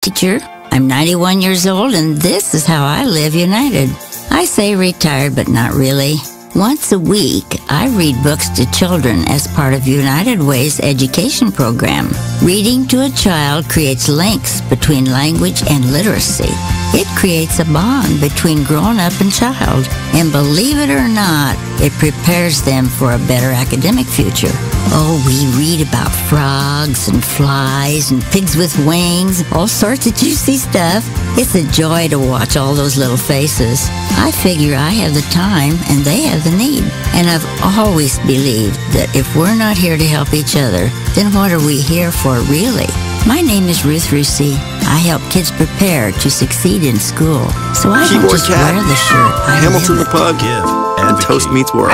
Teacher, I'm 91 years old and this is how I live United. I say retired, but not really. Once a week, I read books to children as part of United Way's education program. Reading to a child creates links between language and literacy. It creates a bond between grown-up and child. And believe it or not, it prepares them for a better academic future. Oh, we read about frogs and flies and pigs with wings, all sorts of juicy stuff. It's a joy to watch all those little faces. I figure I have the time and they have the need. And I've always believed that if we're not here to help each other, then what are we here for really? My name is Ruth Rusey. I help kids prepare to succeed in school. So I don't just wear the shirt, I Hamilton live the Pug, and Toast Meets World.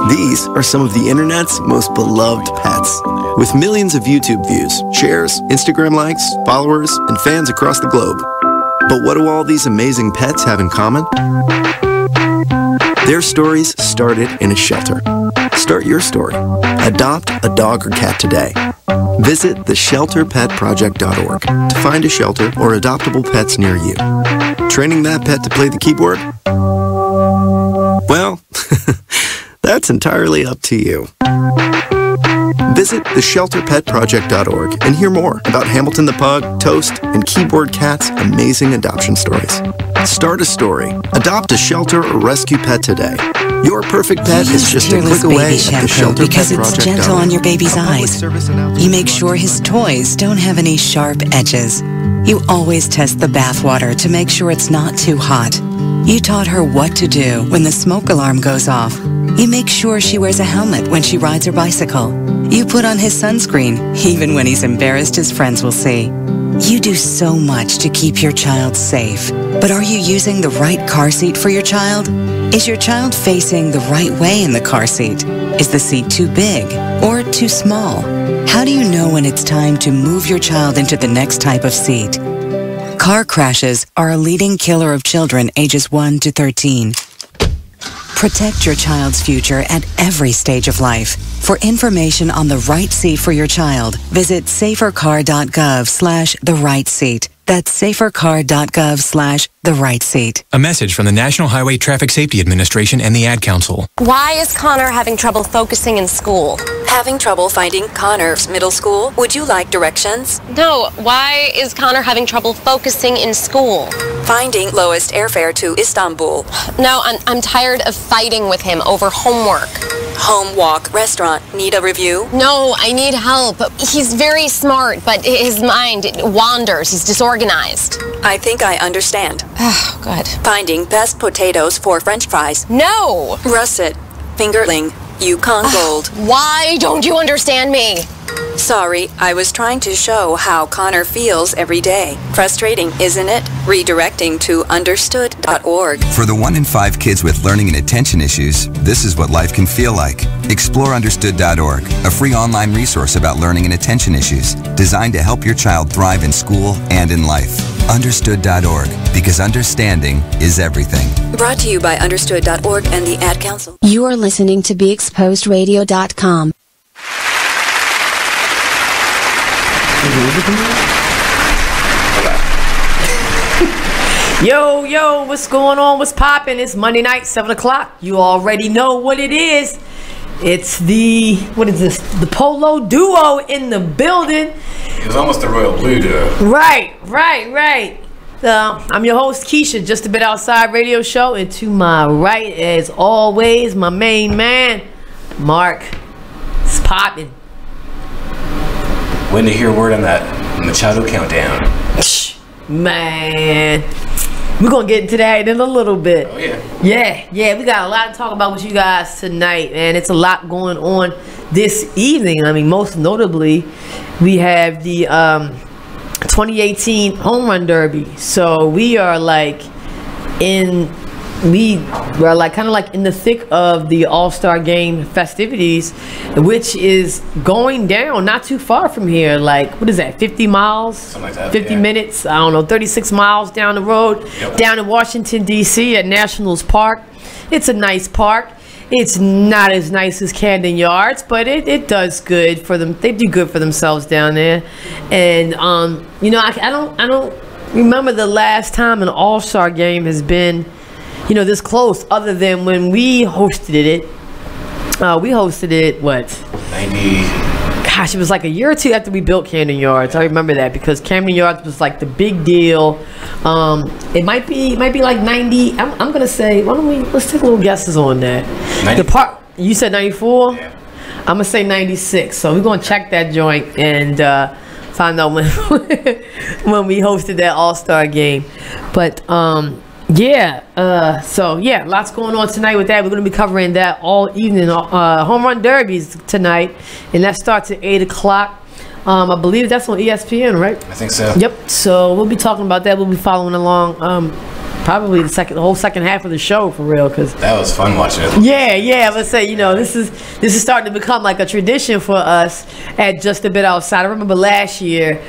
These are some of the internet's most beloved pets. With millions of YouTube views, shares, Instagram likes, followers, and fans across the globe. But what do all these amazing pets have in common? Their stories started in a shelter. Start your story. Adopt a dog or cat today. Visit theshelterpetproject.org to find a shelter or adoptable pets near you. Training that pet to play the keyboard? Well, that's entirely up to you. Visit theshelterpetproject.org and hear more about Hamilton the Pug, Toast, and Keyboard Cat's amazing adoption stories. Start a story, adopt a shelter or rescue pet today. Your perfect pet is just a click away at theshelterpetproject.org. Because it's gentle on your baby's eyes. You make sure his toys don't have any sharp edges. You always test the bathwater to make sure it's not too hot. You taught her what to do when the smoke alarm goes off. You make sure she wears a helmet when she rides her bicycle. You put on his sunscreen, even when he's embarrassed his friends will see. You do so much to keep your child safe. But are you using the right car seat for your child? Is your child facing the right way in the car seat? Is the seat too big or too small? How do you know when it's time to move your child into the next type of seat? Car crashes are a leading killer of children ages 1 to 13. Protect your child's future at every stage of life. For information on the right seat for your child, visit safercar.gov/the-right-seat. That's safercar.gov/the-right-seat. A message from the National Highway Traffic Safety Administration and the Ad Council. Why is Connor having trouble focusing in school? Having trouble finding Connor's middle school? Would you like directions? No, why is Connor having trouble focusing in school? Finding lowest airfare to Istanbul. No, I'm tired of fighting with him over homework. Home walk restaurant. Need a review? No, I need help. He's very smart, but his mind wanders. He's disorganized. I think I understand. Oh, good. Finding best potatoes for French fries. No! Russet. Fingerling. Yukon Gold. Why don't you understand me? Sorry, I was trying to show how Connor feels every day. Frustrating, isn't it? Redirecting to understood.org. For the 1 in 5 kids with learning and attention issues, this is what life can feel like. Explore understood.org, a free online resource about learning and attention issues, designed to help your child thrive in school and in life. Understood.org, because understanding is everything. Brought to you by understood.org and the Ad Council. You are listening to BeExposedRadio.com. Yo, what's going on? What's poppin'? It's Monday night, 7 o'clock. You already know what it is. It's the, what is this? The Polo Duo in the building. It was almost the Royal Blue Duo. Right. I'm your host, Keisha, Just a Bit Outside radio show. And to my right, as always, my main man, Mark. It's poppin'. When to hear word on that Machado countdown? Man, we're gonna get into that in a little bit. Oh yeah. Yeah, we got a lot to talk about with you guys tonight, man. It's a lot going on this evening. I mean, most notably, we have the 2018 Home Run Derby. So we are like kind of like in the thick of the All-Star Game festivities, which is going down not too far from here. Like, what is that, 50 miles? Something like that, 50 minutes, I don't know, 36 miles down the road, down in Washington, D.C. at Nationals Park. It's a nice park. It's not as nice as Camden Yards, but it does good for them. They do good for themselves down there. And you know, I don't remember the last time an All-Star game has been, you know, this close, other than when we hosted it. We hosted it, what? 90. Gosh, it was like a year or two after we built Camden Yards. I remember that because Camden Yards was like the big deal. It might be like 90. I'm gonna say, let's take a little guesses on that. 90. The part you said 94. Yeah. I'm gonna say 96. So we're gonna check that joint and find out when when we hosted that All-Star game. But so yeah, lots going on tonight with that. We're going to be covering that all evening. Home Run Derbies tonight, and that starts at 8 o'clock. I believe that's on ESPN, right? I think so. Yep. So we'll be talking about that. We'll be following along. Probably the whole second half of the show for real, because that was fun watching it. Yeah. Let's say, you know, this is starting to become like a tradition for us at Just a Bit Outside. I remember last year,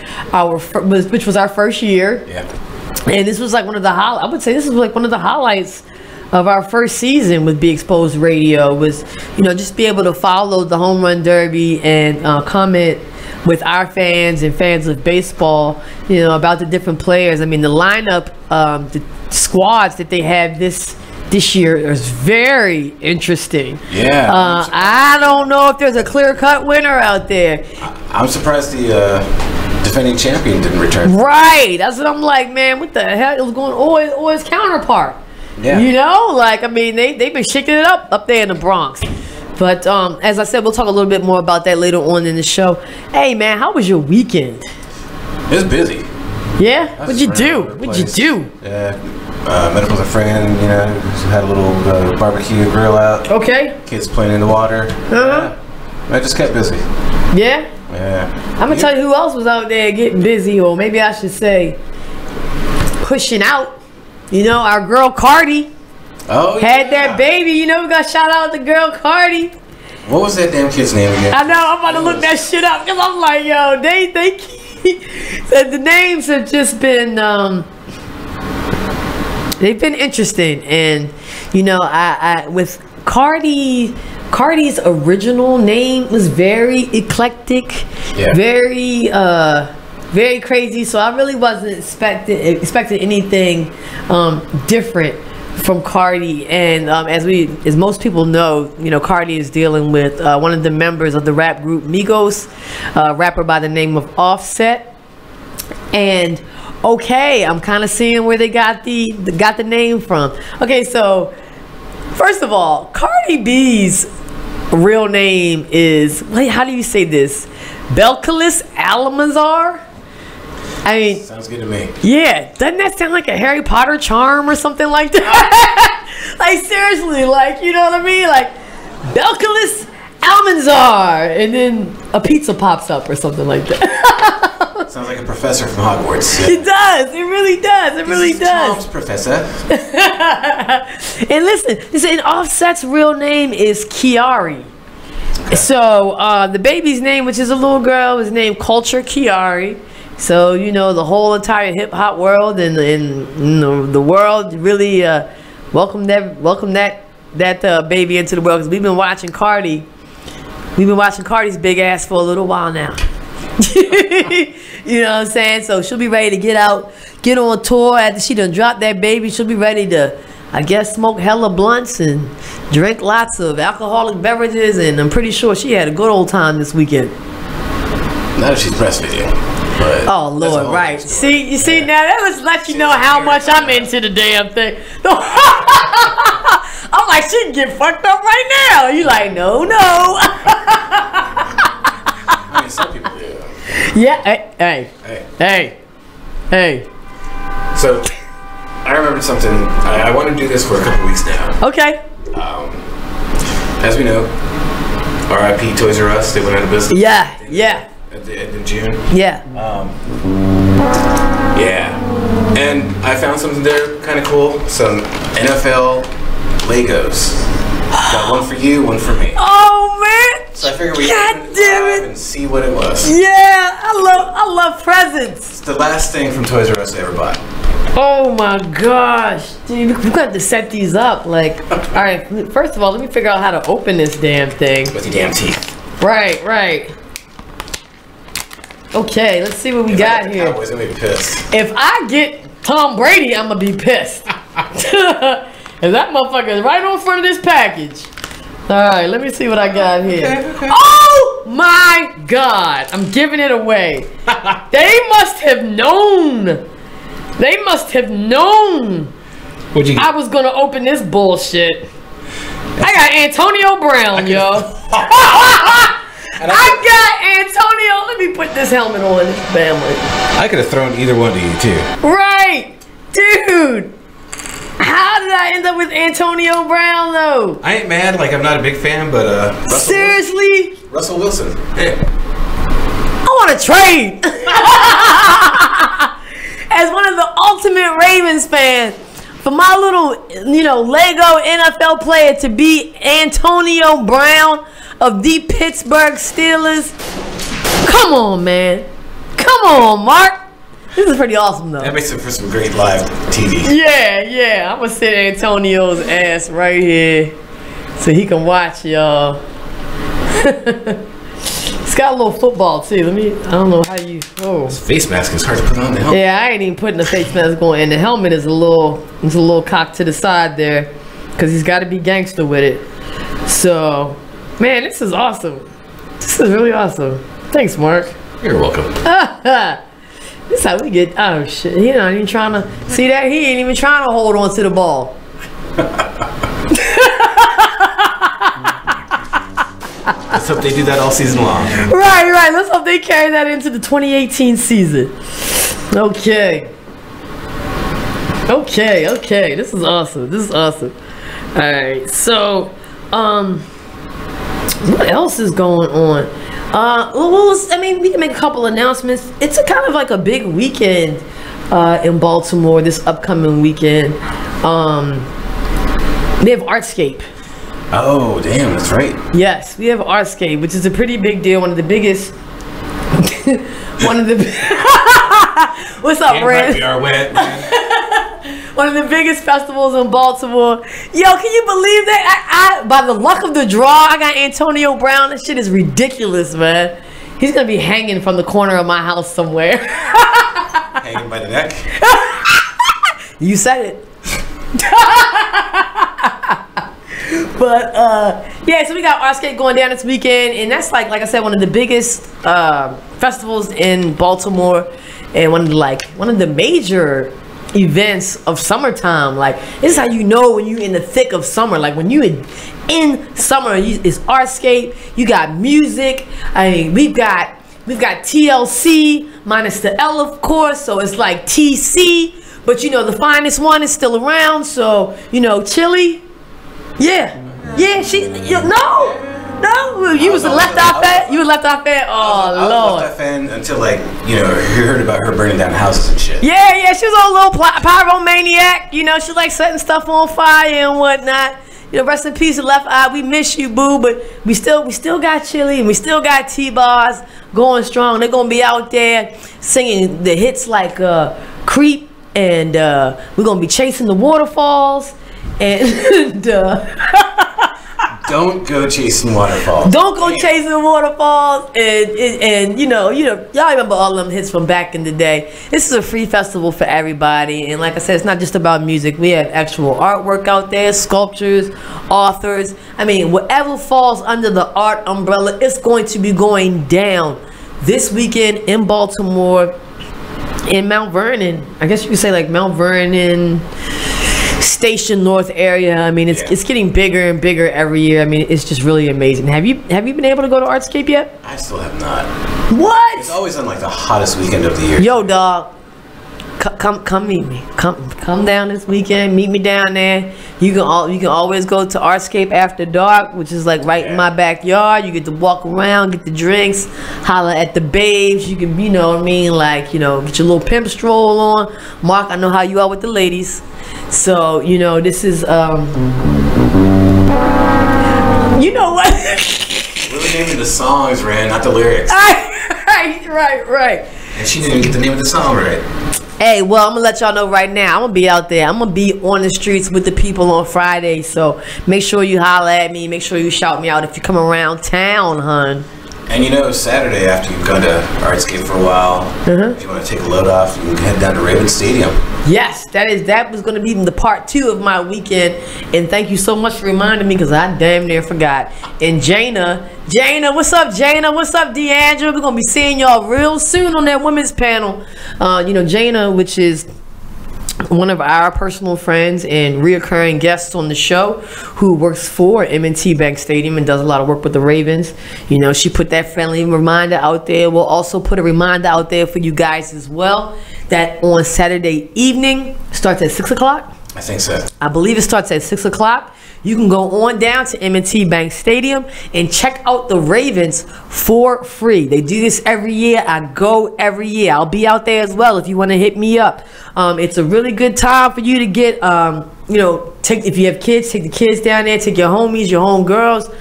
which was our first year. Yeah. And this was like one of the I would say this was like one of the highlights of our first season with Be Exposed Radio, was, you know, just be able to follow the Home Run Derby and comment with our fans and fans of baseball, you know, about the different players. I mean, the lineup, the squads that they have this year is very interesting. Yeah. I don't know if there's a clear-cut winner out there. I'm surprised the defending champion didn't return. Right. That's what I'm like, man. What the hell is going on? Or his counterpart. Yeah. You know, like, I mean, they've been shaking it up there in the Bronx. But as I said, we'll talk a little bit more about that later on in the show. Hey, man, how was your weekend? It was busy. Yeah? What'd you do? Yeah. Met up with a friend, you know, had a little barbecue grill out. Okay. Kids playing in the water. Uh-huh. I just kept busy. Yeah? Yeah. I'm going to tell you who else was out there getting busy, or maybe I should say pushing out. You know, our girl Cardi. Oh, had that baby. You know, we got shout out the girl Cardi. What was that damn kid's name again? I know, I'm about to look that shit up because I'm like, yo, they the names have just been they've been interesting. And you know, I with Cardi's original name was very eclectic, very crazy. So I really wasn't expecting anything different from Cardi. And as most people know, you know, Cardi is dealing with one of the members of the rap group Migos, a rapper by the name of Offset. And okay, I'm kind of seeing where they got the name from. Okay, so first of all, Cardi B's real name is, wait, how do you say this? Belcalis Almanzar? I mean, sounds good to me. Yeah, doesn't that sound like a Harry Potter charm or something like that? Like, seriously, like, you know what I mean? Like, Belcalis Almanzar, and then a pizza pops up or something like that. Sounds like a professor from Hogwarts. Yeah. It does. It really does. It really does. Tom's professor. And listen, Offset's real name is Kiari. Okay. So the baby's name, which is a little girl, is named Culture Kiari. So, you know, the whole entire hip hop world and the world really welcome that baby into the world, because we've been watching Cardi. We've been watching Cardi's big ass for a little while now. You know what I'm saying? So she'll be ready to get on tour after she done dropped that baby. She'll be ready to, I guess, smoke hella blunts and drink lots of alcoholic beverages, and I'm pretty sure she had a good old time this weekend. Not if she's breastfeeding. But oh Lord, right? See, you see, now that was let you know how much I'm into the damn thing. I'm like, she can get fucked up right now. You like, no. I mean, some people do. Yeah. Hey. So, I remembered something. I want to do this for a couple weeks now. Okay. As we know, R.I.P. Toys R Us. They went out of business. Yeah. At the end of June. Yeah. Yeah. And I found something there kind of cool. Some NFL Legos. Got one for you, one for me. Oh man! So I figured we'd open it and see what it was. Yeah, I love presents. It's the last thing from Toys R Us I ever bought. Oh my gosh, dude, we got to set these up. Like, all right, first of all, let me figure out how to open this damn thing. With your damn teeth. Right, right. Okay, let's see what we got here. Cowboys, I'm gonna be pissed. If I get Tom Brady, I'm gonna be pissed. And that motherfucker is right on front of this package. All right, let me see what I got here. Okay. Oh my God, I'm giving it away. They must have known. They must have known What'd you get? I was gonna open this bullshit. I got Antonio Brown, yo. I got Antonio. Let me put this helmet on his family. I could have thrown either one to you too. Right, dude. How did I end up with Antonio Brown though? I ain't mad. Like I'm not a big fan, but seriously, Russell Wilson. Hey. I want to trade. As one of the ultimate Ravens fans, for my little, Lego NFL player to be Antonio Brown of the Pittsburgh Steelers. Come on, man. Come on, Mark. This is pretty awesome, though. That makes it for some great live TV. Yeah. I'm going to sit Antonio's ass right here so he can watch, y'all. It's got a little football, too. I don't know how you... Oh. This face mask is hard to put on the helmet. Yeah, I ain't even putting the face mask on. And the helmet is a little cocked to the side there because he's got to be gangster with it. So, man, this is awesome. This is really awesome. Thanks, Mark. You're welcome. This is how we get... Oh, shit. He not even trying to... See that? He ain't even trying to hold on to the ball. Let's hope they do that all season long. Right. Let's hope they carry that into the 2018 season. Okay. This is awesome. All right. So, what else is going on? We can make a couple announcements. It's a kind of like a big weekend in Baltimore this upcoming weekend. They have Artscape. Oh, damn, that's right. Yes, we have Artscape, which is a pretty big deal. One of the biggest. What's up, Brad? We are wet. One of the biggest festivals in Baltimore. Yo, can you believe that? I by the luck of the draw, I got Antonio Brown. That shit is ridiculous, man. He's gonna be hanging from the corner of my house somewhere. Hanging by the neck? You said it. But so we got Artscape going down this weekend, and that's like I said, one of the biggest festivals in Baltimore, and one of the major events of summertime. Like, this is how you know when you in the thick of summer. Like, when you in summer, it's Artscape. You got music. I mean, we've got TLC minus the L, of course. So it's like TC, but the finest one is still around. So Chili. Yeah, you was a left eye fan. You was left eye fan. Oh, I was Lord. left eye fan until you heard about her burning down houses and shit. Yeah, she was a little pyromaniac. She like setting stuff on fire and whatnot. Rest in peace, Left Eye. We miss you, boo, but we still got Chili and we still got T-Bars going strong. They're gonna be out there singing the hits like Creep, and we're gonna be chasing the waterfalls. And don't go chasing waterfalls. Don't go chasing waterfalls. And y'all remember all them hits from back in the day. This is a free festival for everybody. And like I said, it's not just about music. We have actual artwork out there, sculptures, authors. I mean, whatever falls under the art umbrella, it's going to be going down this weekend in Baltimore, in Mount Vernon. I guess you could say like Mount Vernon, Station North area. I mean, it's getting bigger and bigger every year. I mean, it's just really amazing. Have you been able to go to Artscape yet? I still have not. What? It's always on like the hottest weekend of the year. Yo, dog, come meet me. Come down this weekend. Meet me down there. You can always go to Artscape after dark, which is like right in my backyard. You get to walk around, get the drinks, holler at the babes. You can, get your little pimp stroll on. Mark, I know how you are with the ladies. So, this is, you know what? Really naming the songs, Ran, not the lyrics. Right. And she didn't even get the name of the song right. Hey, well, I'm gonna let y'all know right now. I'm gonna be out there. I'm gonna be on the streets with the people on Friday. So make sure you holler at me. Make sure you shout me out if you come around town, hun. And you know, Saturday after you've gone to Artscape for a while, if you want to take a load off, you can head down to Raven Stadium. Yes, that was going to be the part 2 of my weekend. And thank you so much for reminding me, because I damn near forgot. And Jana, what's up, Jana? What's up, Deandra? We're going to be seeing y'all real soon on that women's panel. You know, Jana, which is one of our personal friends and reoccurring guests on the show, who works for M&T Bank Stadium and does a lot of work with the Ravens. You know, she put that friendly reminder out there. We'll also put a reminder out there for you guys as well, that on Saturday evening, starts at 6 o'clock. I think so. I believe it starts at 6 o'clock. You can go on down to M&T Bank Stadium and check out the Ravens for free. They do this every year. I go every year. I'll be out there as well if you want to hit me up. It's a really good time for you to get, you know, if you have kids, take the kids down there, take your homies, your homegirls.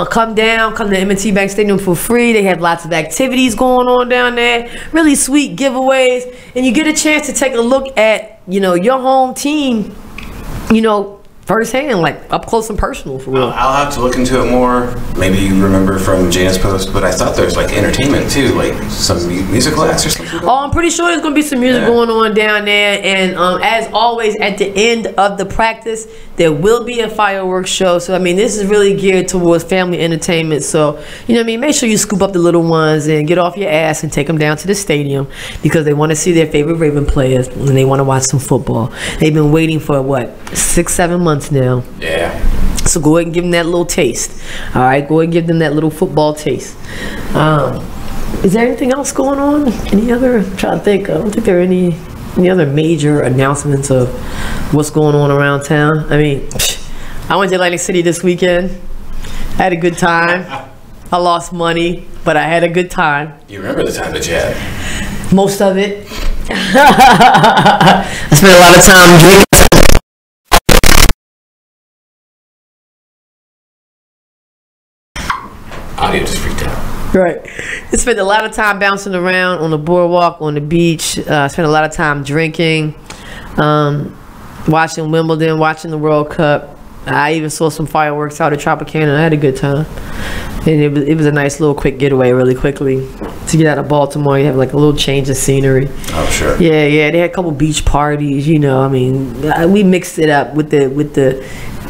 Come to M&T Bank Stadium for free. They have lots of activities going on down there, really sweet giveaways, and you get a chance to take a look at, you know, your home team, you know, firsthand, like up close and personal, for real. I'll have to look into it more. Maybe you remember from Jana's post, but I thought there was like entertainment too, like some musical acts or something. Oh, I'm pretty sure there's gonna be some music going on down there. And as always, at the end of the practice, there will be a fireworks show. So I mean, this is really geared towards family entertainment. So you know what I mean, make sure you scoop up the little ones and get off your ass and take them down to the stadium, because they want to see their favorite Raven players and they want to watch some football. They've been waiting for what, 6-7 months now. Yeah. So go ahead and give them that little taste. All right, go ahead and give them that little football taste. Is there anything else going on? Any other? I'm trying to think. I don't think there are any other major announcements of what's going on around town. I mean, I went to Atlantic City this weekend. I had a good time. I lost money, but I had a good time. You remember the time that you had? Most of it. I spent a lot of time drinking. Audio just freaked out. Right. I spent a lot of time bouncing around on the boardwalk, on the beach. I spent a lot of time drinking, watching Wimbledon, watching the World Cup. I even saw some fireworks out at Tropicana. I had a good time. And it was a nice little quick getaway really quickly. To get out of Baltimore, you have like a little change of scenery. Oh, sure. Yeah. They had a couple beach parties, you know. I mean, we mixed it up with the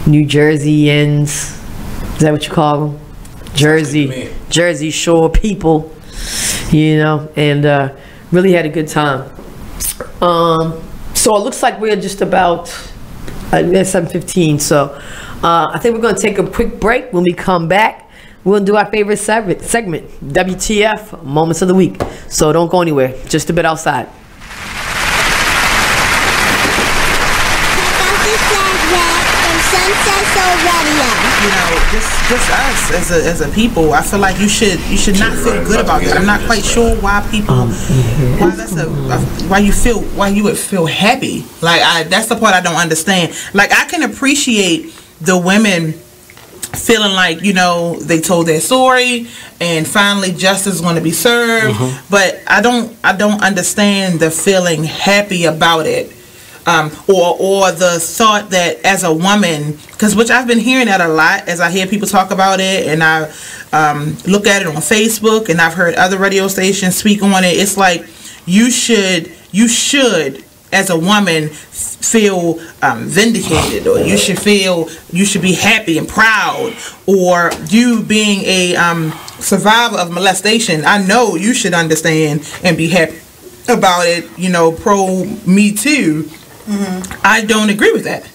New Jerseyans. Is that what you call them? Jersey Shore people, you know, and really had a good time. So it looks like we're just about at 7:15. So I think we're going to take a quick break. When we come back, we'll do our favorite segment, WTF Moments of the Week. So don't go anywhere. Just a bit outside. You know, just us as a people, I feel like you should not feel good about that. I'm not quite sure why people, why you would feel happy. Like that's the part I don't understand. Like I can appreciate the women feeling like, you know, they told their story and finally justice is going to be served, but I don't understand the feeling happy about it. Or the thought that as a woman, which I've been hearing that a lot as I hear people talk about it, and I look at it on Facebook, and I've heard other radio stations speak on it. It's like you should as a woman feel vindicated, or you should be happy and proud, or you being a survivor of molestation, I know you should understand and be happy about it, you know, pro Me Too. I don't agree with that.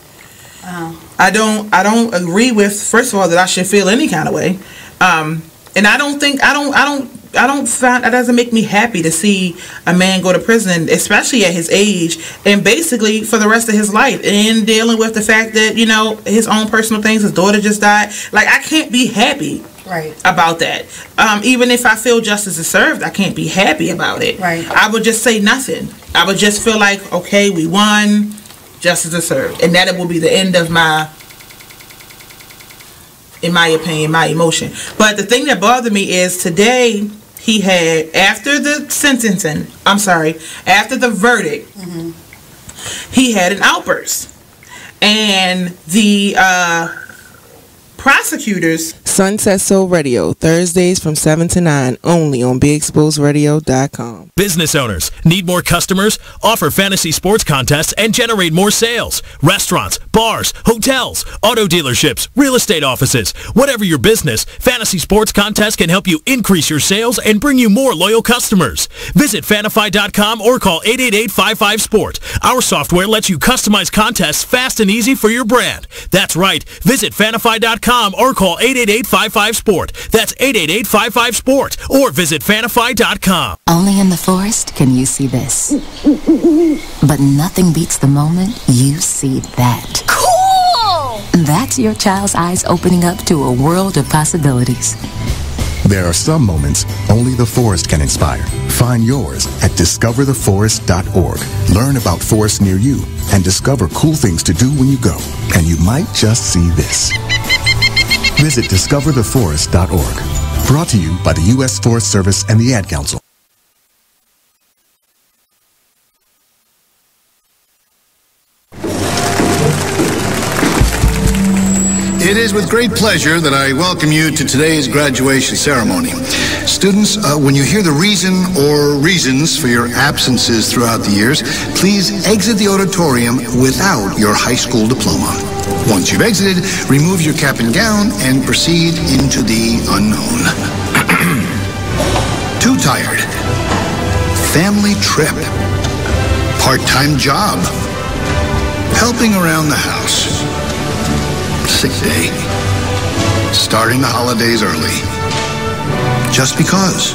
I don't agree with, first of all, that I should feel any kind of way, and I don't find that doesn't make me happy to see a man go to prison, especially at his age, and basically for the rest of his life, and dealing with the fact that, you know, his own personal things, his daughter just died. Like, I can't be happy about that. Even if I feel justice is served, I can't be happy about it. I would just say nothing. I would just feel like, okay, we won, justice is served, and that it will be the end of in my opinion, my emotion. But the thing that bothered me is today, he had, after the sentencing, after the verdict, he had an outburst. And the prosecutors... Sunset Soul Radio, Thursdays from 7 to 9, only on BigExposedRadio.com. Business owners, need more customers? Offer fantasy sports contests and generate more sales. Restaurants, bars, hotels, auto dealerships, real estate offices. Whatever your business, fantasy sports contests can help you increase your sales and bring you more loyal customers. Visit Fanify.com or call 888-55-SPORT. Our software lets you customize contests fast and easy for your brand. That's right. Visit Fanify.com or call 888-55-SPORT. That's 888-55-SPORT. Or visit Fanify.com. Only in the forest can you see this. But nothing beats the moment you see that. Cool! That's your child's eyes opening up to a world of possibilities. There are some moments only the forest can inspire. Find yours at discovertheforest.org. Learn about forests near you and discover cool things to do when you go. And you might just see this. Visit discovertheforest.org. Brought to you by the U.S. Forest Service and the Ad Council. It is with great pleasure that I welcome you to today's graduation ceremony. Students, when you hear the reason or reasons for your absences throughout the years, please exit the auditorium without your high school diploma. Once you've exited, remove your cap and gown and proceed into the unknown. Too tired. Family trip. Part-time job. Helping around the house. Sick day. Starting the holidays early. Just because.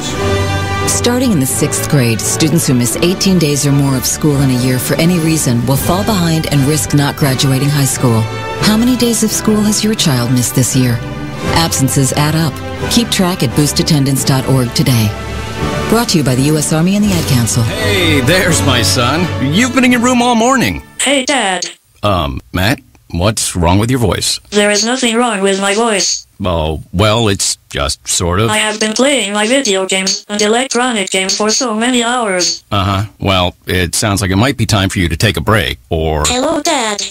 Starting in the 6th grade, students who miss 18 days or more of school in a year for any reason will fall behind and risk not graduating high school. How many days of school has your child missed this year? Absences add up. Keep track at boostattendance.org today. Brought to you by the U.S. Army and the Ad Council. Hey, there's my son. You've been in your room all morning. Hey, Dad. Matt, what's wrong with your voice? There is nothing wrong with my voice. Oh, well, it's just sort of. I have been playing my video games and electronic games for so many hours. Uh-huh. Well, it sounds like it might be time for you to take a break, or... Hello, Dad.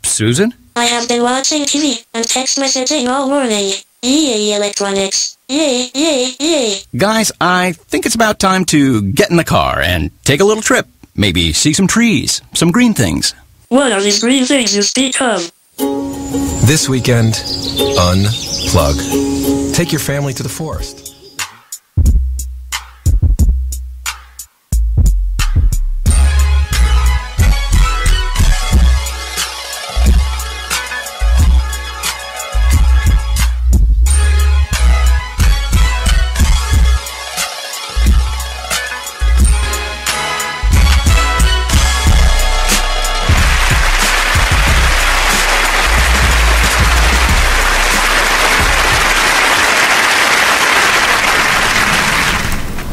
Susan? I have been watching TV and text messaging all morning. Yay, electronics. Yay, yay, yay. Guys, I think it's about time to get in the car and take a little trip. Maybe see some trees, some green things. What are these green things you speak of? This weekend, unplug. Take your family to the forest.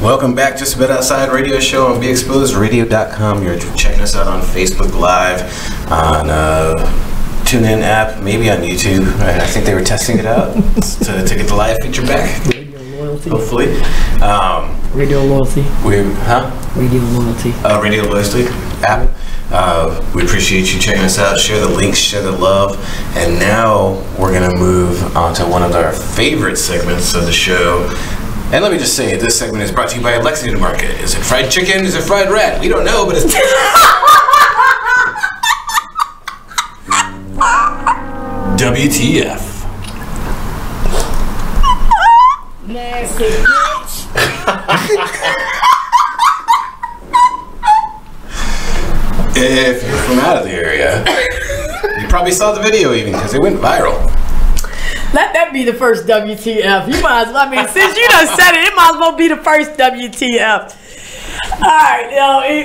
Welcome back, Just a Bit Outside radio show on BeExposedRadio.com. You're checking us out on Facebook Live, on TuneIn app, maybe on YouTube. I think they were testing it out to get the live feature back. Radio Loyalty. Hopefully. Radio Loyalty. Radio Loyalty. Radio Loyalty app. We appreciate you checking us out. Share the links, share the love. And now we're going to move on to one of our favorite segments of the show. And let me just say, this segment is brought to you by Lexington Market. Is it fried chicken? Is it fried rat? We don't know, but it's... WTF. Nasty bitch. If you're from out of the area, you probably saw the video even, because it went viral. Let that be the first WTF. You might as well, since you done said it, it might as well be the first WTF. Alright,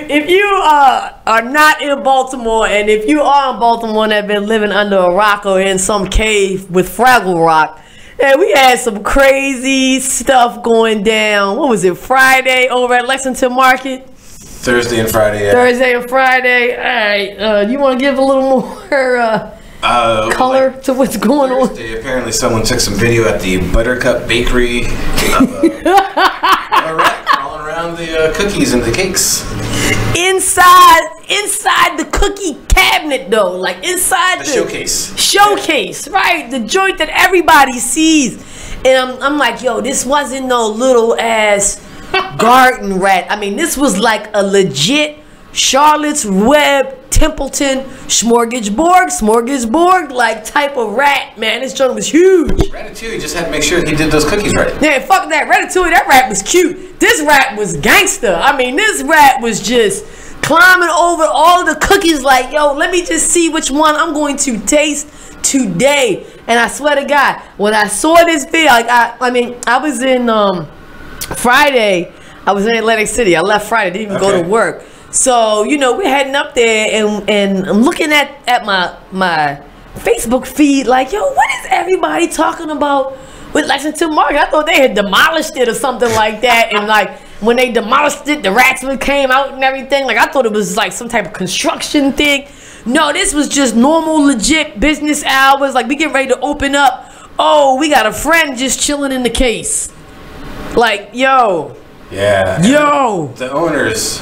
if you are not in Baltimore, and if you are in Baltimore and have been living under a rock or in some cave with Fraggle Rock, and we had some crazy stuff going down. What was it, Friday over at Lexington Market? Thursday and Friday. Yeah. Thursday and Friday. Alright, you want to give a little more color to what's going on? Apparently, someone took some video at the Buttercup Bakery of a rat crawling around the cookies and the cakes. Inside the cookie cabinet, though, like inside the showcase, right? The joint that everybody sees. And I'm like, yo, this wasn't no little ass garden rat. I mean, this was like a legit Charlotte's Web, Templeton, smorgasbord like type of rat, man. This joint was huge. Ratatouille just had to make sure he did those cookies right. Yeah, fuck that. Ratatouille, that rat was cute. This rat was gangster. I mean, this rat was just climbing over all the cookies like, yo, let me just see which one I'm going to taste today. And I swear to God, when I saw this video, like I was in Friday, I was in Atlantic City. I left Friday, didn't even go to work. So, you know, we're heading up there and I'm looking at my Facebook feed like, yo, what is everybody talking about with Lexington Market? I thought they had demolished it or something like that. And like when they demolished it, the rats came out and everything. Like I thought it was like some type of construction thing. No, this was just normal, legit business hours. Like we get ready to open up. Oh, we got a friend just chilling in the case. Like, yo. Yeah. Yo. The owners,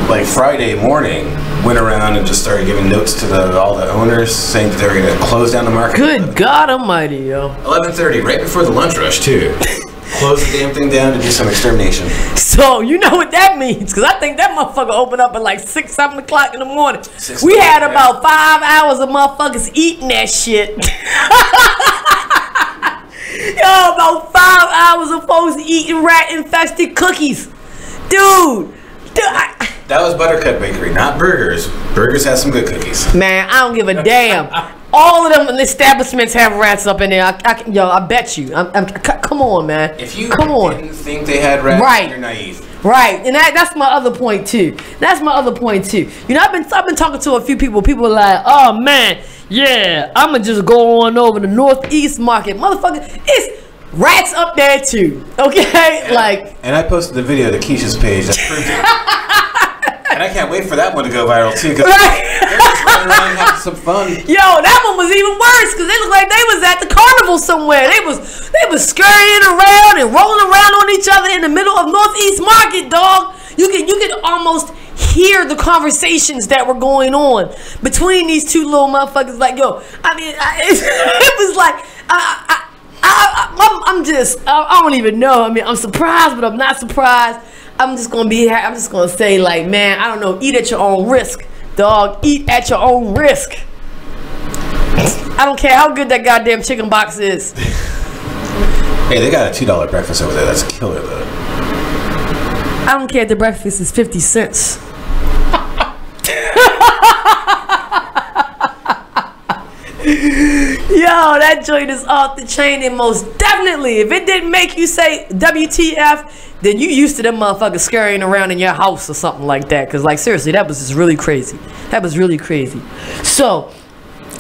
like Friday morning, went around and just started giving notes to all the owners saying that they were going to close down the market. Good God almighty, yo. 11:30, right before the lunch rush, too. Close the damn thing down to do some extermination. So, you know what that means? Because I think that motherfucker opened up at like 6, 7 o'clock in the morning. We had about 5 hours of motherfuckers eating that shit. Yo, about 5 hours of folks eating rat-infested cookies. Dude. That was Buttercup Bakery, not Burgers. Burgers has some good cookies. Man, I don't give a damn. All of them establishments have rats up in there. I bet you. Come on, man. If you didn't think they had rats, you're naive. Right, and that's my other point too. You know, I've been talking to a few people. People are like, oh man, yeah, I'ma just go on over to Northeast Market, motherfucker. It's rats up there too. Okay, And I posted the video to Keisha's page that proved it. And I can't wait for that one to go viral too, because they're just running around having some fun. Yo, that one was even worse because they looked like they was at the carnival somewhere. They was scurrying around and rolling around on each other in the middle of Northeast Market, dog. You can almost hear the conversations that were going on between these two little motherfuckers. Like, yo, I mean, it was like I don't even know. I mean, I'm surprised, but I'm not surprised. I'm just gonna say, like, man, I don't know, eat at your own risk, dog. Eat at your own risk. I don't care how good that goddamn chicken box is. Hey, they got a $2 breakfast over there. That's killer, though. I don't care if the breakfast is 50 cents. Yo, that joint is off the chain, and most definitely, if it didn't make you say WTF, then you used to them motherfuckers scurrying around in your house or something like that. Because, like, seriously, that was just really crazy. That was really crazy. So,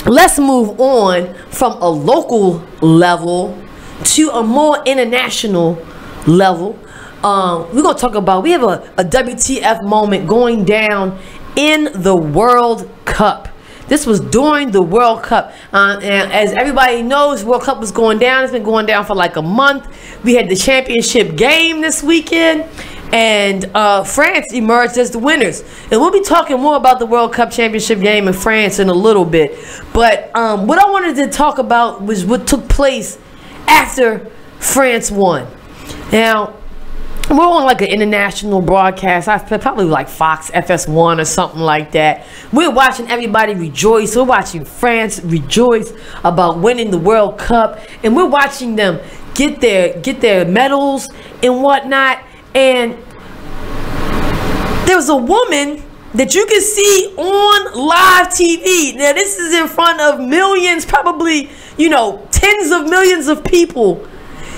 let's move on from a local level to a more international level. We're going to talk about, we have a WTF moment going down in the World Cup. This was during the World Cup. And as everybody knows, World Cup was going down. It's been going down for like a month. We had the championship game this weekend. And France emerged as the winners. And we'll be talking more about the World Cup championship game in France in a little bit. But what I wanted to talk about was what took place after France won. Now, we're on like an international broadcast. I probably like Fox FS1 or something like that. We're watching everybody rejoice. We're watching France rejoice about winning the World Cup, and we're watching them get their medals and whatnot. And there was a woman that you can see on live TV. Now this is in front of millions, probably, you know, tens of millions of people.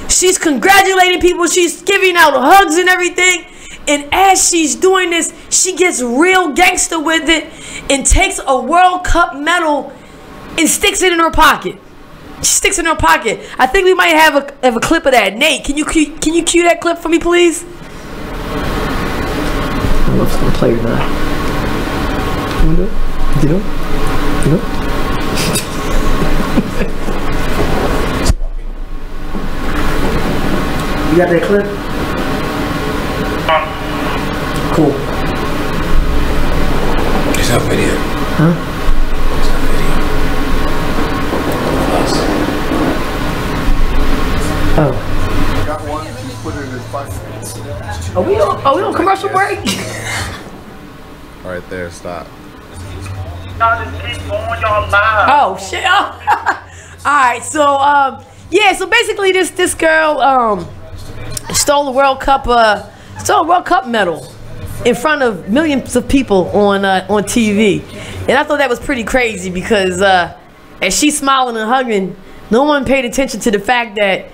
She's congratulating people. She's giving out hugs and everything. And as she's doing this, she gets real gangster with it and takes a World Cup medal and sticks it in her pocket. She sticks it in her pocket. I think we might have a clip of that. Nate, can you cue that clip for me, please? I don't know if it's gonna play or not. You do it? You got that clip? Cool. There's no video. Huh? There's no video. Oh. Got one. Just put it in his pocket. Are we on commercial break? All right there, stop. Oh shit! Oh. All right, so yeah, so basically this girl stole a World Cup medal in front of millions of people on TV, and I thought that was pretty crazy because as she's smiling and hugging, no one paid attention to the fact that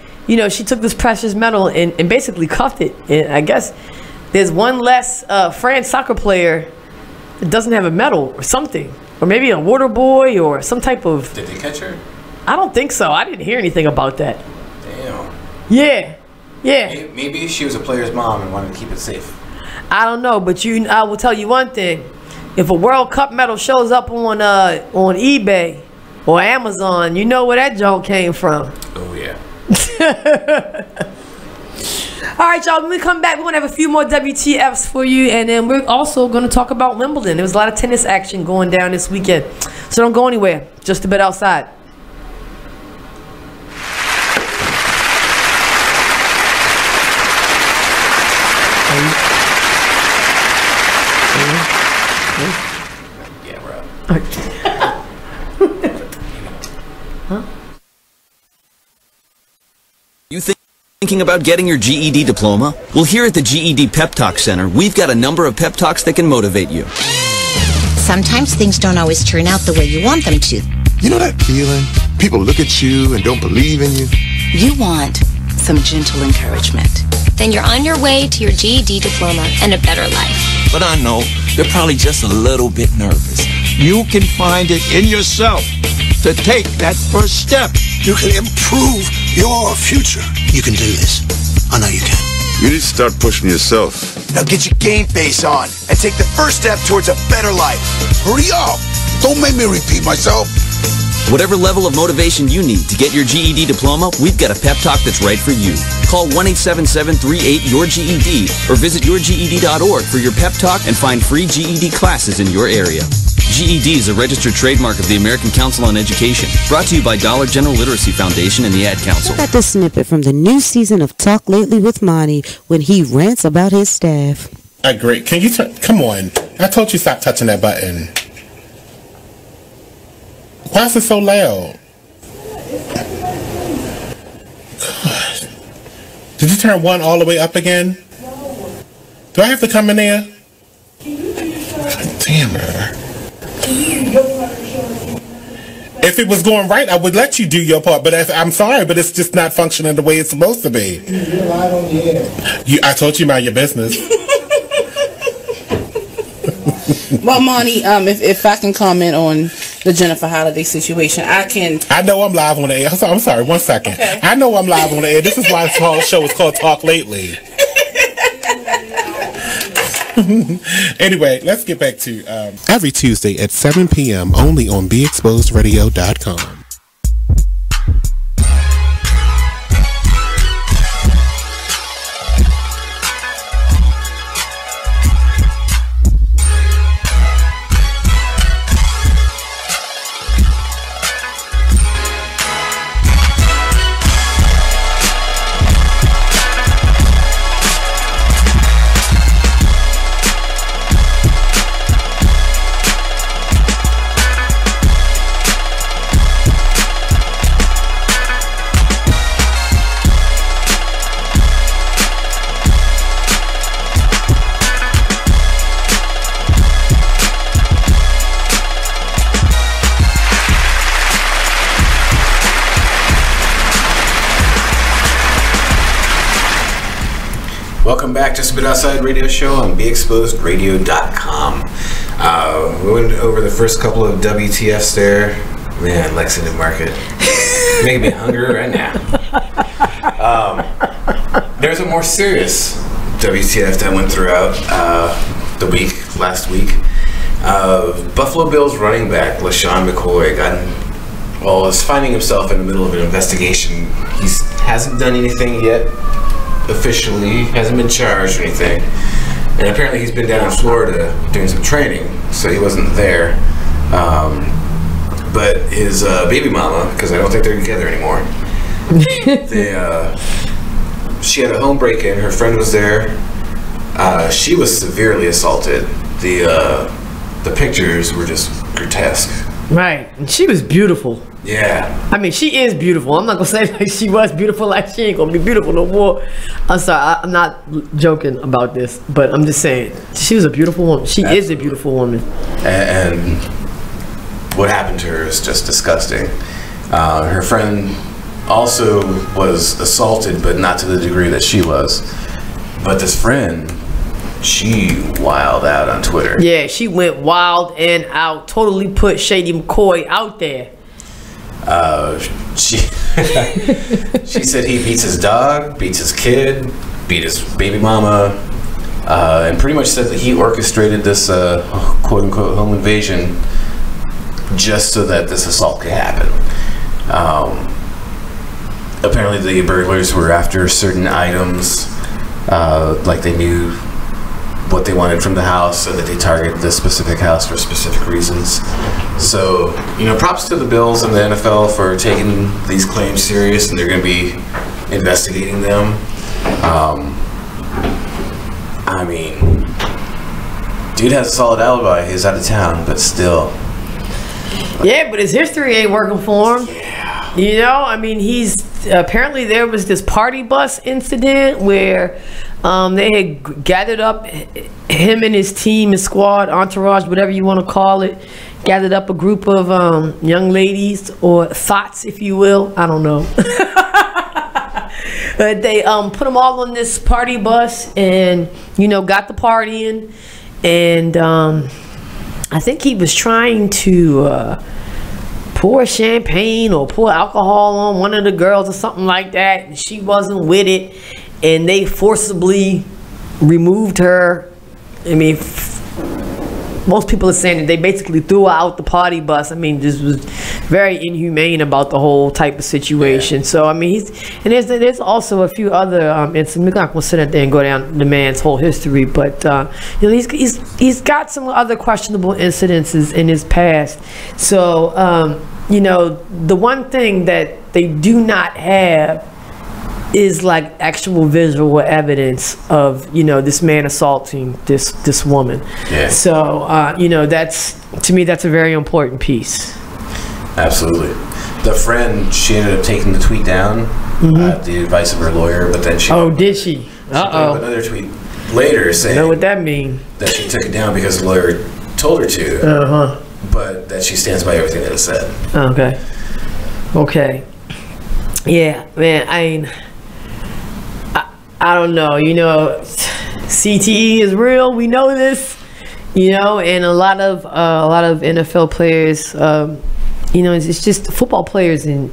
she took this precious medal and basically cuffed it. And I guess there's one less France soccer player that doesn't have a medal or something. Or maybe a water boy or some type of... Did they catch her? I don't think so. I didn't hear anything about that. Damn. Yeah. Maybe she was a player's mom and wanted to keep it safe. I don't know, but I will tell you one thing. If a World Cup medal shows up on eBay or Amazon, you know where that junk came from. Oh, yeah. All right, y'all, when we come back, we're going to have a few more WTFs for you, and then we're also going to talk about Wimbledon. There was a lot of tennis action going down this weekend, so don't go anywhere. Just a bit outside. Yeah, bro. Huh? You thinking about getting your GED diploma? Well, here at the GED Pep Talk Center, we've got a number of pep talks that can motivate you. Sometimes things don't always turn out the way you want them to. You know that feeling? People look at you and don't believe in you. You want some gentle encouragement. Then you're on your way to your GED diploma and a better life. But I know they're probably just a little bit nervous. You can find it in yourself to take that first step. You can improve your future. You can do this. I know you can. You need to start pushing yourself. Now get your game face on and take the first step towards a better life. Hurry up! Don't make me repeat myself. Whatever level of motivation you need to get your GED diploma, we've got a pep talk that's right for you. Call 1-877-38-YOUR-GED or visit yourged.org for your pep talk and find free GED classes in your area. GED is a registered trademark of the American Council on Education. Brought to you by Dollar General Literacy Foundation and the Ad Council. Got this snippet from the new season of Talk Lately with Monty when he rants about his staff. I agree. Can you come on? I told you stop touching that button. Why is it so loud? God. Did you turn one all the way up again? Do I have to come in there? God damn her. If it was going right, I would let you do your part, but I'm sorry, but it's just not functioning the way it's supposed to be. You're live on the air. I told you mind your business. Well, Monty, if I can comment on the Jennifer Holliday situation, I can. I know I'm live on the air. I'm sorry, 1 second. Okay. I know I'm live on the air. This is why this whole show is called Talk Lately. Anyway, let's get back to every Tuesday at 7 p.m. only on BeExposedRadio.com. Welcome back to Just a Bit Outside Radio Show on BeExposedRadio.com. We went over the first couple of WTFs there. Man, Lexington Market. Making me hungry right now. There's a more serious WTF that went throughout last week. Buffalo Bills running back LaShawn McCoy got in well, is finding himself in the middle of an investigation. He hasn't done anything yet officially, hasn't been charged or anything. And apparently he's been down in Florida doing some training, so he wasn't there. But his baby mama, because I don't think they're together anymore, she had a home break-in. Her friend was there. She was severely assaulted. The pictures were just grotesque. Right, and she was beautiful. Yeah. I mean, she is beautiful. I'm not gonna say like she was beautiful, like she ain't gonna be beautiful no more. I'm sorry, I'm not joking about this, but I'm just saying she was a beautiful woman. She is a beautiful woman. And what happened to her is just disgusting. Her friend also was assaulted, but not to the degree that she was. But this friend, she wilded out on Twitter. Yeah, she went wild and out. Totally put Shady McCoy out there. She said he beats his dog, beats his kid, beat his baby mama, and pretty much said that he orchestrated this quote-unquote home invasion just so that this assault could happen. Apparently the burglars were after certain items, like they knew what they wanted from the house, so that they targeted this specific house for specific reasons. So, props to the Bills and the NFL for taking these claims serious, and they're going to be investigating them. I mean, dude has a solid alibi. He's out of town, but still. Yeah, but his history ain't working for him. Yeah. I mean, he's apparently there was this party bus incident where they had gathered up him and his team, his squad, entourage, whatever you want to call it, gathered up a group of young ladies or thoughts, if you will. I don't know. But they put them all on this party bus and, got the partying. And I think he was trying to pour champagne or pour alcohol on one of the girls or something like that. And she wasn't with it. And they forcibly removed her. I mean, most people are saying that they basically threw her out the party bus. I mean, this was very inhumane about the whole type of situation. Yeah. So I mean, there's also a few other incidents. We're not gonna sit there and go down the man's whole history, but he's got some other questionable incidences in his past. So the one thing that they do not have is like actual visual evidence of this man assaulting this woman. Yeah. So that's, to me, that's a very important piece. Absolutely. The friend, she ended up taking the tweet down at the advice of her lawyer, but then she did she? She put up another tweet later saying, know what that means? That she took it down because the lawyer told her to. But that she stands by everything that it said. Okay. Yeah, man. I don't know, CTE is real. We know this, and a lot of NFL players, it's just football players and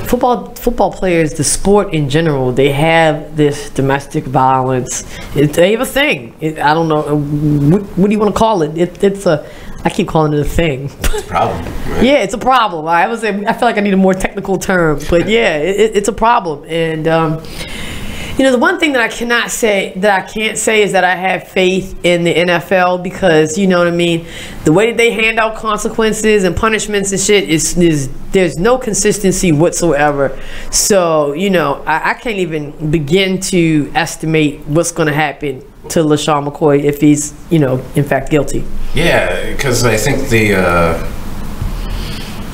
football players, the sport in general, they have this domestic violence. They have a thing. I don't know, what do you want to call it? I keep calling it a thing. It's a problem, right? Yeah, it's a problem. I feel like I need a more technical term, but yeah, it's a problem. And the one thing that I can't say is that I have faith in the NFL, because you know what I mean, the way that they hand out consequences and punishments and shit is there's no consistency whatsoever. So I can't even begin to estimate what's going to happen to LeSean McCoy if he's in fact guilty. Yeah, because I think the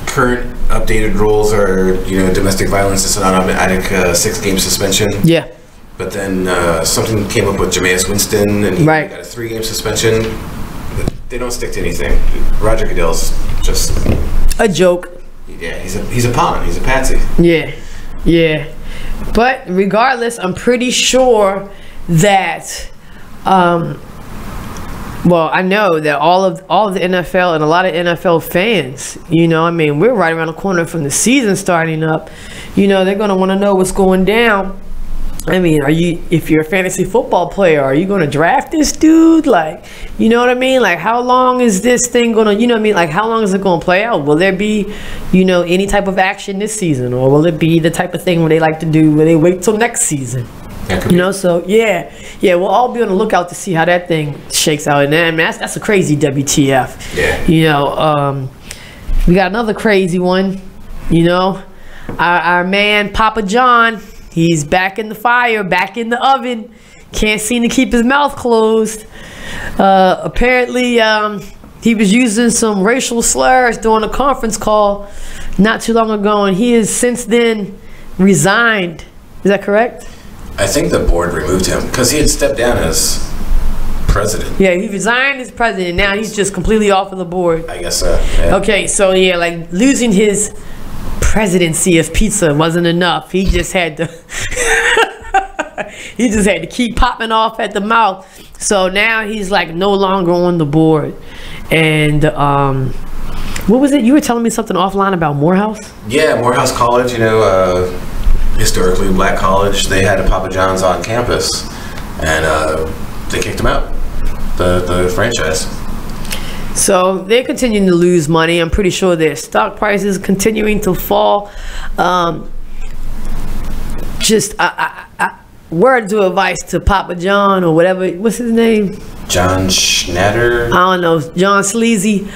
current updated rules are domestic violence is an automatic 6-game suspension. Yeah. But then something came up with Jameis Winston, and he got a 3-game suspension. They don't stick to anything. Roger Goodell's just a joke. Yeah, he's a pawn. He's a patsy. Yeah. But regardless, I'm pretty sure that, I know that all of the NFL and a lot of NFL fans, we're right around the corner from the season starting up. They're gonna want to know what's going down. I mean, if you're a fantasy football player, are you going to draft this dude? Like, you know what I mean? Like, how long is this thing going to, you know what I mean? Like, how long is it going to play out? Will there be, you know, any type of action this season? Or will it be the type of thing where they like to do, where they wait till next season? You know, so yeah, we'll all be on the lookout to see how that thing shakes out. And then, man, that's a crazy WTF. Yeah. You know, we got another crazy one. You know, our man Papa John, he's back in the fire, back in the oven. Can't seem to keep his mouth closed. Apparently, he was using some racial slurs during a conference call not too long ago, and he has since then resigned. Is that correct? I think the board removed him because he had stepped down as president. Yeah, he resigned as president. Now he's just completely off of the board. I guess so. Yeah. Okay, so yeah, like losing his presidency of pizza wasn't enough. He just had to he just had to keep popping off at the mouth. So now he's like no longer on the board. And what was it? You were telling me something offline about Morehouse? Yeah, Morehouse College, you know, historically black college. They had a Papa John's on campus, and they kicked him out, the franchise. So they're continuing to lose money. I'm pretty sure their stock prices continuing to fall. Just word to advice to Papa John or whatever. What's his name? John Schnatter. I don't know. John Sleazy.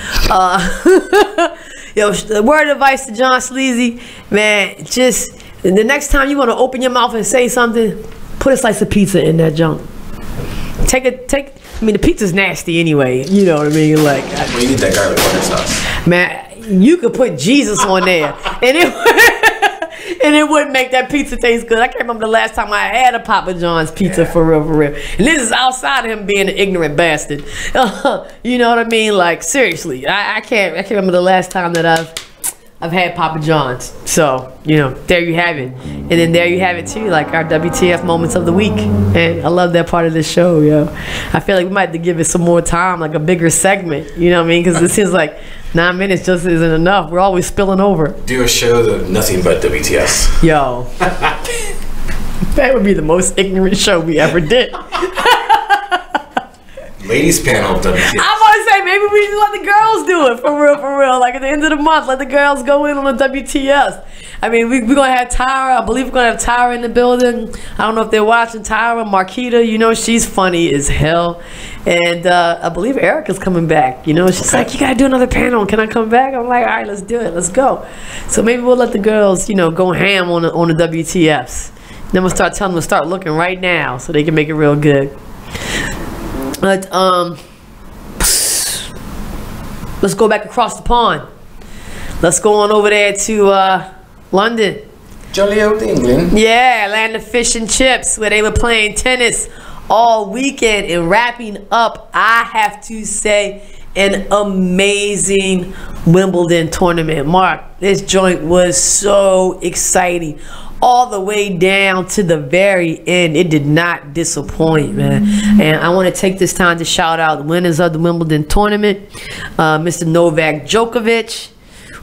Yo, word of advice to John Sleazy, man. Just the next time you want to open your mouth and say something, put a slice of pizza in that junk. I mean, the pizza's nasty anyway. You know what I mean? Like, we need that garlic butter sauce. Man, you could put Jesus on there, and it wouldn't make that pizza taste good. I can't remember the last time I had a Papa John's pizza for real. And this is outside of him being an ignorant bastard. You know what I mean? Like, seriously, I can't remember the last time that I've had Papa John's. So, you know, there you have it. And then there you have it too, like our WTF moments of the week. And I love that part of the show, yo. I feel like we might have to give it some more time, like a bigger segment. You know what I mean? Because it seems like 9 minutes just isn't enough. We're always spilling over. Do a show that nothing but WTFs. Yo. That would be the most ignorant show we ever did. Ladies panel of WTF. I'm about to say, maybe we should let the girls do it, for real. Like at the end of the month, let the girls go in on the WTFs. I mean, we're going to have Tyra. I believe we're going to have Tyra in the building. I don't know if they're watching Tyra. Marquita, you know, she's funny as hell. And I believe Erica's coming back. You know, she's like, you got to do another panel. Can I come back? I'm like, all right, let's do it. Let's go. So maybe we'll let the girls, you know, go ham on the WTFs. Then we'll start telling them to start looking right now so they can make it real good. But let's go back across the pond. Let's go on over there to London. Jolly old England. Yeah, land of fish and chips, where they were playing tennis all weekend and wrapping up, I have to say, an amazing Wimbledon tournament. Mark, this joint was so exciting. All the way down to the very end. It did not disappoint, man. And I want to take this time to shout out the winners of the Wimbledon tournament. Mr. Novak Djokovic,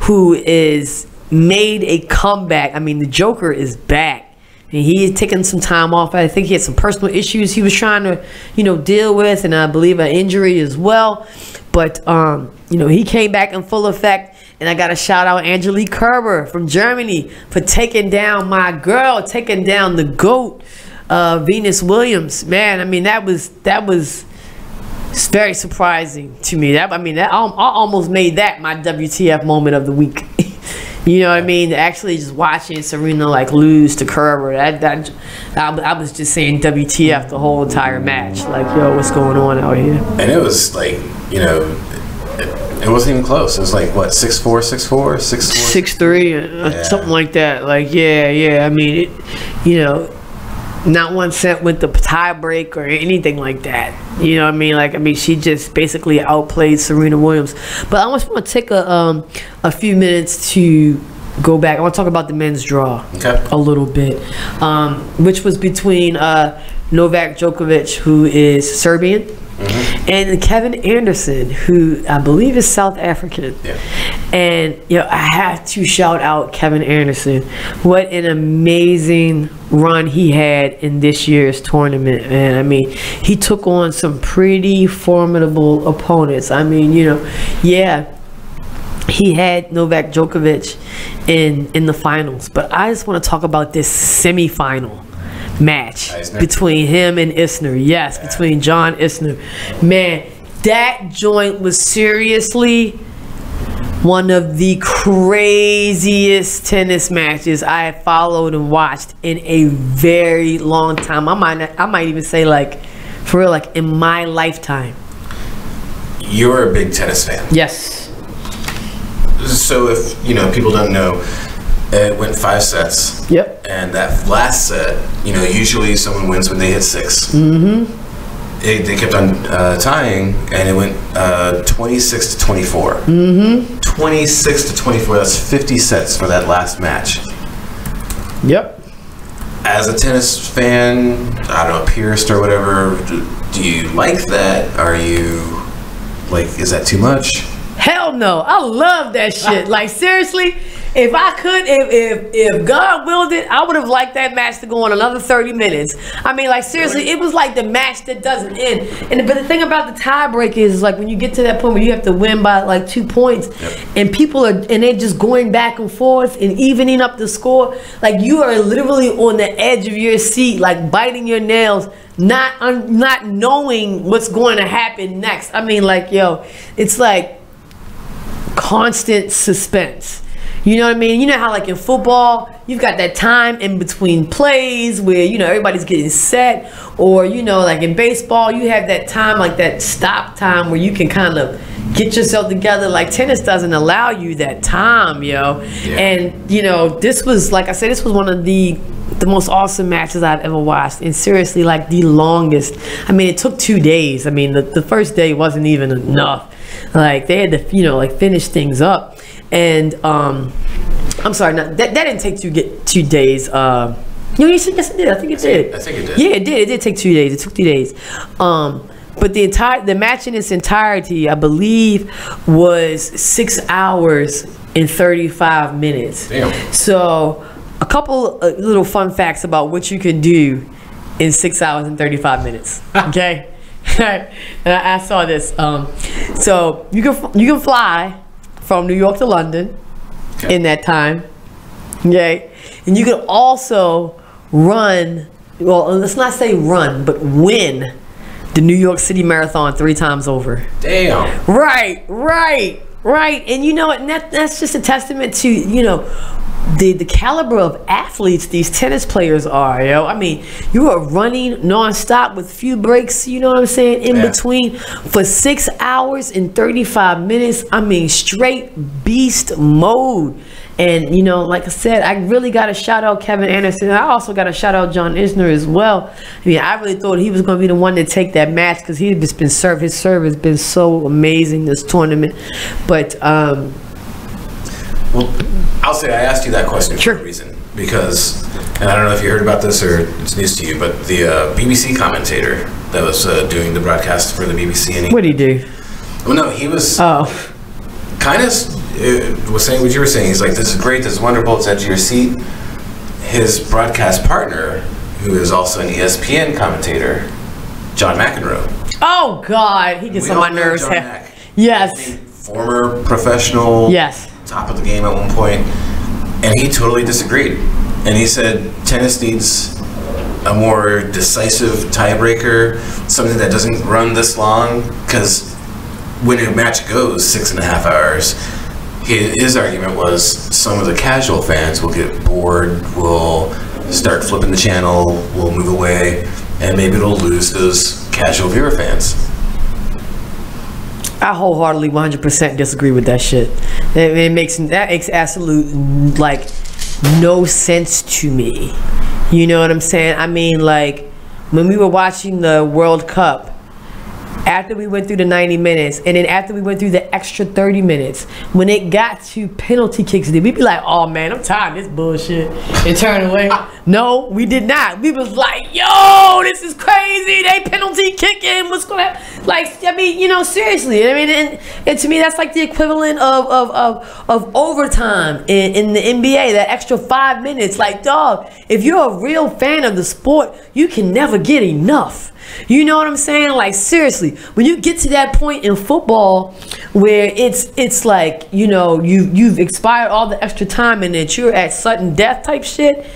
who is made a comeback. I mean, the Joker is back. And he is taking some time off. I think he had some personal issues he was trying to, you know, deal with. And I believe an injury as well. But, you know, he came back in full effect. And I got to shout out Angelique Kerber from Germany for taking down my girl, taking down the GOAT, Venus Williams. Man, I mean, that was very surprising to me. I almost made that my WTF moment of the week. You know what I mean? Actually just watching Serena like lose to Kerber, I was just saying WTF the whole entire match. Like, yo, what's going on out here? And it was like, you know, it wasn't even close. It was like, what, 6'4", 6'4", 6'4"? 6'3", something like that. Like, yeah. I mean, you know, not one set with the tie break or anything like that. You know what I mean? Like, I mean, she just basically outplayed Serena Williams. But I just want to take a few minutes to go back. I want to talk about the men's draw a little bit, which was between Novak Djokovic, who is Serbian, And Kevin Anderson, who I believe is South African. Yeah. And I have to shout out Kevin Anderson. What an amazing run he had in this year's tournament, man. I mean, he took on some pretty formidable opponents. I mean, he had Novak Djokovic in the finals, but I just want to talk about this semifinal match between him and Isner. Yes, between John Isner. Man, that joint was seriously one of the craziest tennis matches I have followed and watched in a very long time. I might even say, like, for real, like in my lifetime. You're a big tennis fan. Yes. So if people don't know, it went 5 sets. Yep. And that last set, usually someone wins when they hit 6. Mm-hmm. They kept on tying, and it went 26 to 24. Mm-hmm. 26 to 24. That's 50 sets for that last match. Yep. As a tennis fan, I don't know, purist or whatever, do you like that? Are you like, is that too much? Hell no. I love that shit. Like, seriously, if I could, if God willed it, I would have liked that match to go on another 30 minutes. I mean, like, seriously, it was like the match that doesn't end. But the thing about the tiebreak is, like, when you get to that point where you have to win by like 2 points, and people are, and they're just going back and forth and evening up the score, like, you are literally on the edge of your seat, like biting your nails, not knowing what's going to happen next. I mean, like, it's like constant suspense. You know what I mean? You know how, like, in football, you've got that time in between plays where, everybody's getting set, or, like in baseball, you have that time, like that stop time where you can kind of get yourself together. Like, tennis doesn't allow you that time, And, this was, like I said, this was one of the most awesome matches I've ever watched, and seriously, like, the longest. I mean, it took 2 days. I mean, the first day wasn't even enough. Like, they had to, like, finish things up. And I'm sorry, that didn't take 2 days. Yes, it did. I think it did. Yeah, it did. It did take 2 days. It took 2 days. But the match in its entirety, I believe, was 6 hours and 35 minutes. Damn. So a couple little fun facts about what you can do in 6 hours and 35 minutes. Okay. I saw this. So you can fly from New York to London in that time. Okay. And you can also run, well, let's not say run, but win the New York City Marathon 3 times over. Damn. Right. And you know what? That's just a testament to, the caliber of athletes these tennis players are, I mean, you are running nonstop with few breaks, you know what I'm saying, in between for 6 hours and 35 minutes. I mean, straight beast mode. And, like I said, I really got to shout out Kevin Anderson. I also got to shout out John Isner as well. I mean, I really thought he was going to be the one to take that match because he had just been his serve has been so amazing this tournament. But, well, I'll say I asked you that question for a reason, because, and I don't know if you heard about this or it's news to you, but the BBC commentator that was doing the broadcast for the BBC, and what did he do? Well, no, he was kind of was saying what you were saying. He's like, "This is great, this is wonderful, it's edge of your seat." His broadcast partner, who is also an ESPN commentator, John McEnroe. Oh God, he gets on my nerves. Yes. Former professional. Yes. Top of the game at one point, and he totally disagreed, and he said tennis needs a more decisive tiebreaker, something that doesn't run this long, because when a match goes 6.5 hours, his argument was some of the casual fans will get bored, will start flipping the channel, will move away, and maybe it'll lose those casual viewer fans. I wholeheartedly 100% disagree with that shit. That makes absolute, like, no sense to me. You know what I'm saying? I mean, like, when we were watching the World Cup, after we went through the 90 minutes, and then after we went through the extra 30 minutes, when it got to penalty kicks, we'd be like, oh man, I'm tired of this bullshit, and turn away. No, we did not. We was like, yo, this is crazy. They penalty kicking. What's going to happen? Like, I mean, you know, seriously. I mean, and to me, that's like the equivalent of overtime in the NBA, that extra 5 minutes. Like, dog, if you're a real fan of the sport, you can never get enough. You know what I'm saying? Like, seriously, when you get to that point in football where it's like, you know, you've expired all the extra time and that you're at sudden death type shit,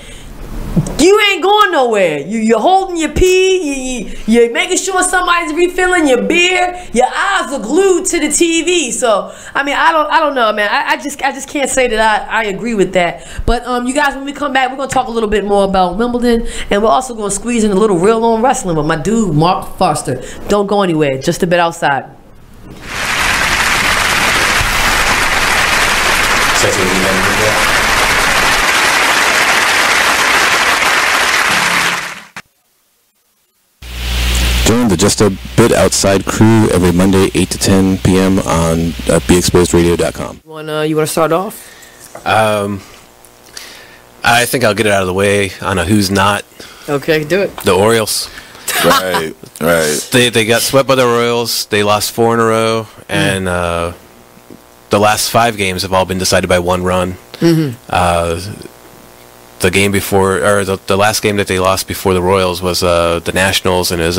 you ain't going nowhere. You're holding your pee. You're making sure somebody's refilling your beer. Your eyes are glued to the TV. So I mean, I don't know, man. I just can't say that I agree with that. But you guys, when we come back, we're gonna talk a little bit more about Wimbledon, and we're also gonna squeeze in a little real on wrestling with my dude Mark Foster. Don't go anywhere. Just a bit outside. Join the Just a Bit Outside crew every Monday, 8 to 10 p.m. on BeExposedRadio.com. You want to start off? I think I'll get it out of the way on a who's not. Okay, do it. The Orioles. Right. They got swept by the Royals. They lost 4 in a row, and the last 5 games have all been decided by 1 run. The game before, or the last game that they lost before the Royals was the Nationals, and it was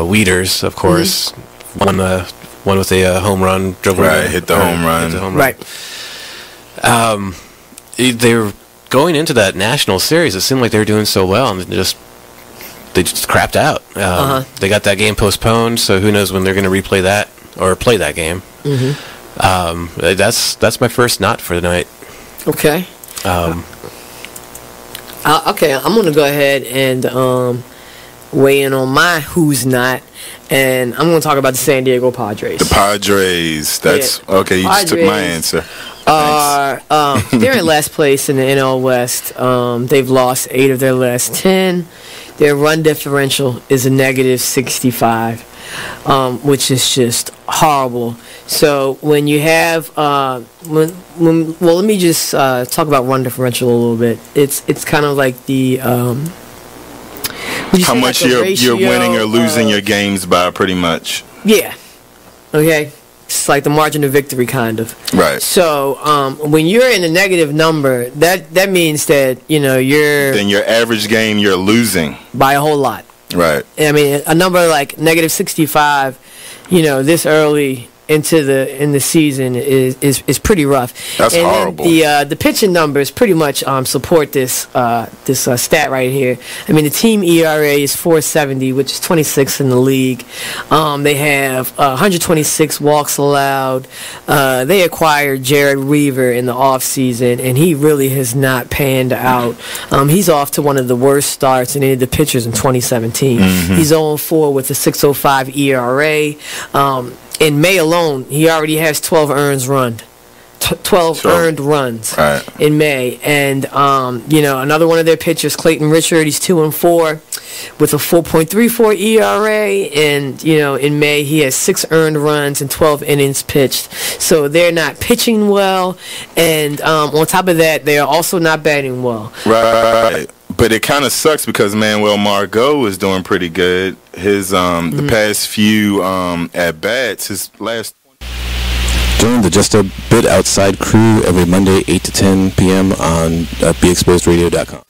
Weeders, of course, one with a home run, drove hit the home run. Right. They were going into that National series. It seemed like they were doing so well, and they just crapped out. They got that game postponed, so who knows when they're going to replay that or play that game. That's my first not for the night. Okay. Okay, I'm gonna go ahead and weigh in on my who's not, and I'm gonna talk about the San Diego Padres. The Padres. That's okay. You just took my answer. They're in last place in the NL West. They've lost 8 of their last 10. Their run differential is a -65, which is just horrible. So when you have well, let me just talk about run differential a little bit. It's kind of like the how much you're winning or losing your games by, pretty much. Yeah. Okay. It's like the margin of victory, kind of. Right. So when you're in a negative number, that means that then your average game you're losing by a whole lot. Right. I mean, a number like -65, this early in the season is pretty rough. That's horrible. The pitching numbers pretty much support this stat right here. I mean, the team ERA is 4.70, which is 26th in the league. They have 126 walks allowed. They acquired Jared Weaver in the offseason, and he really has not panned out. He's off to one of the worst starts in any of the pitchers in 2017. He's 0-4 with a 6.05 ERA. In May alone, he already has 12 earned runs in May. And, another one of their pitchers, Clayton Richard, he's 2-4 with a 4.34 ERA. And, in May, he has 6 earned runs and 12 innings pitched. So they're not pitching well. And on top of that, they are also not batting well. Right. But it kind of sucks because Manuel Margot is doing pretty good. His the past few at bats, his last. Join the Just a Bit Outside crew every Monday, 8 to 10 p.m. on BeExposedRadio.com.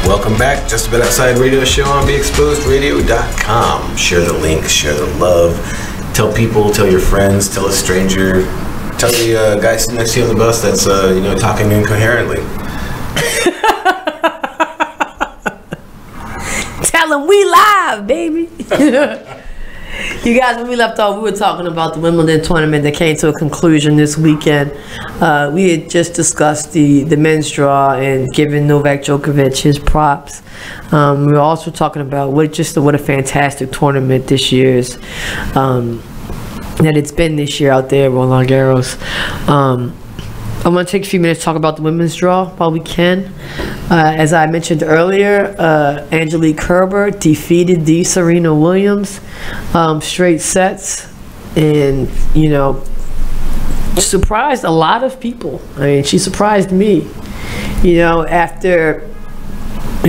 Welcome back. Just a Bit Outside Radio Show on BeExposedRadio.com. Share the link, share the love. Tell people, tell your friends, tell a stranger. Tell the guy sitting next to you on the bus that's talking incoherently. them. We live, baby. You guys, when we left off, we were talking about the Wimbledon tournament that came to a conclusion this weekend. We had just discussed the men's draw and giving Novak Djokovic his props. We were also talking about what a fantastic tournament this year's that it's been this year out there, Roland Garros. I'm going to take a few minutes to talk about the women's draw while we can. As I mentioned earlier, Angelique Kerber defeated the Serena Williams straight sets, and surprised a lot of people. I mean, she surprised me. After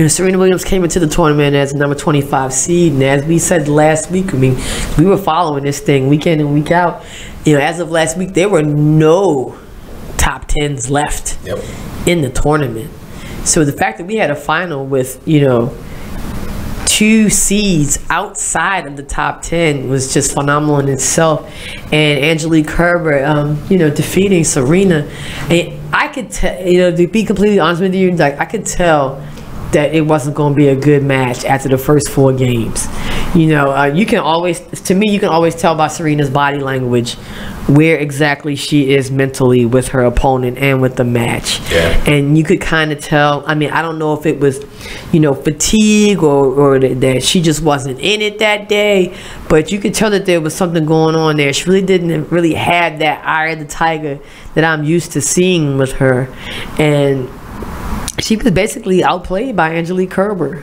Serena Williams came into the tournament as number 25 seed, and as we said last week, I mean, we were following this thing week in and week out. As of last week, there were no top 10s left in the tournament. So the fact that we had a final with 2 seeds outside of the top 10 was just phenomenal in itself. And Angelique Kerber, defeating Serena, and I could tell, to be completely honest with you, like I could tell that it wasn't going to be a good match after the first 4 games. You can always tell by Serena's body language where exactly she is mentally with her opponent and with the match. Yeah. And you could kind of tell, I mean, I don't know if it was, fatigue or that she just wasn't in it that day, but you could tell that there was something going on there. She really didn't really have that eye of the tiger that I'm used to seeing with her. And she was basically outplayed by Angelique Kerber.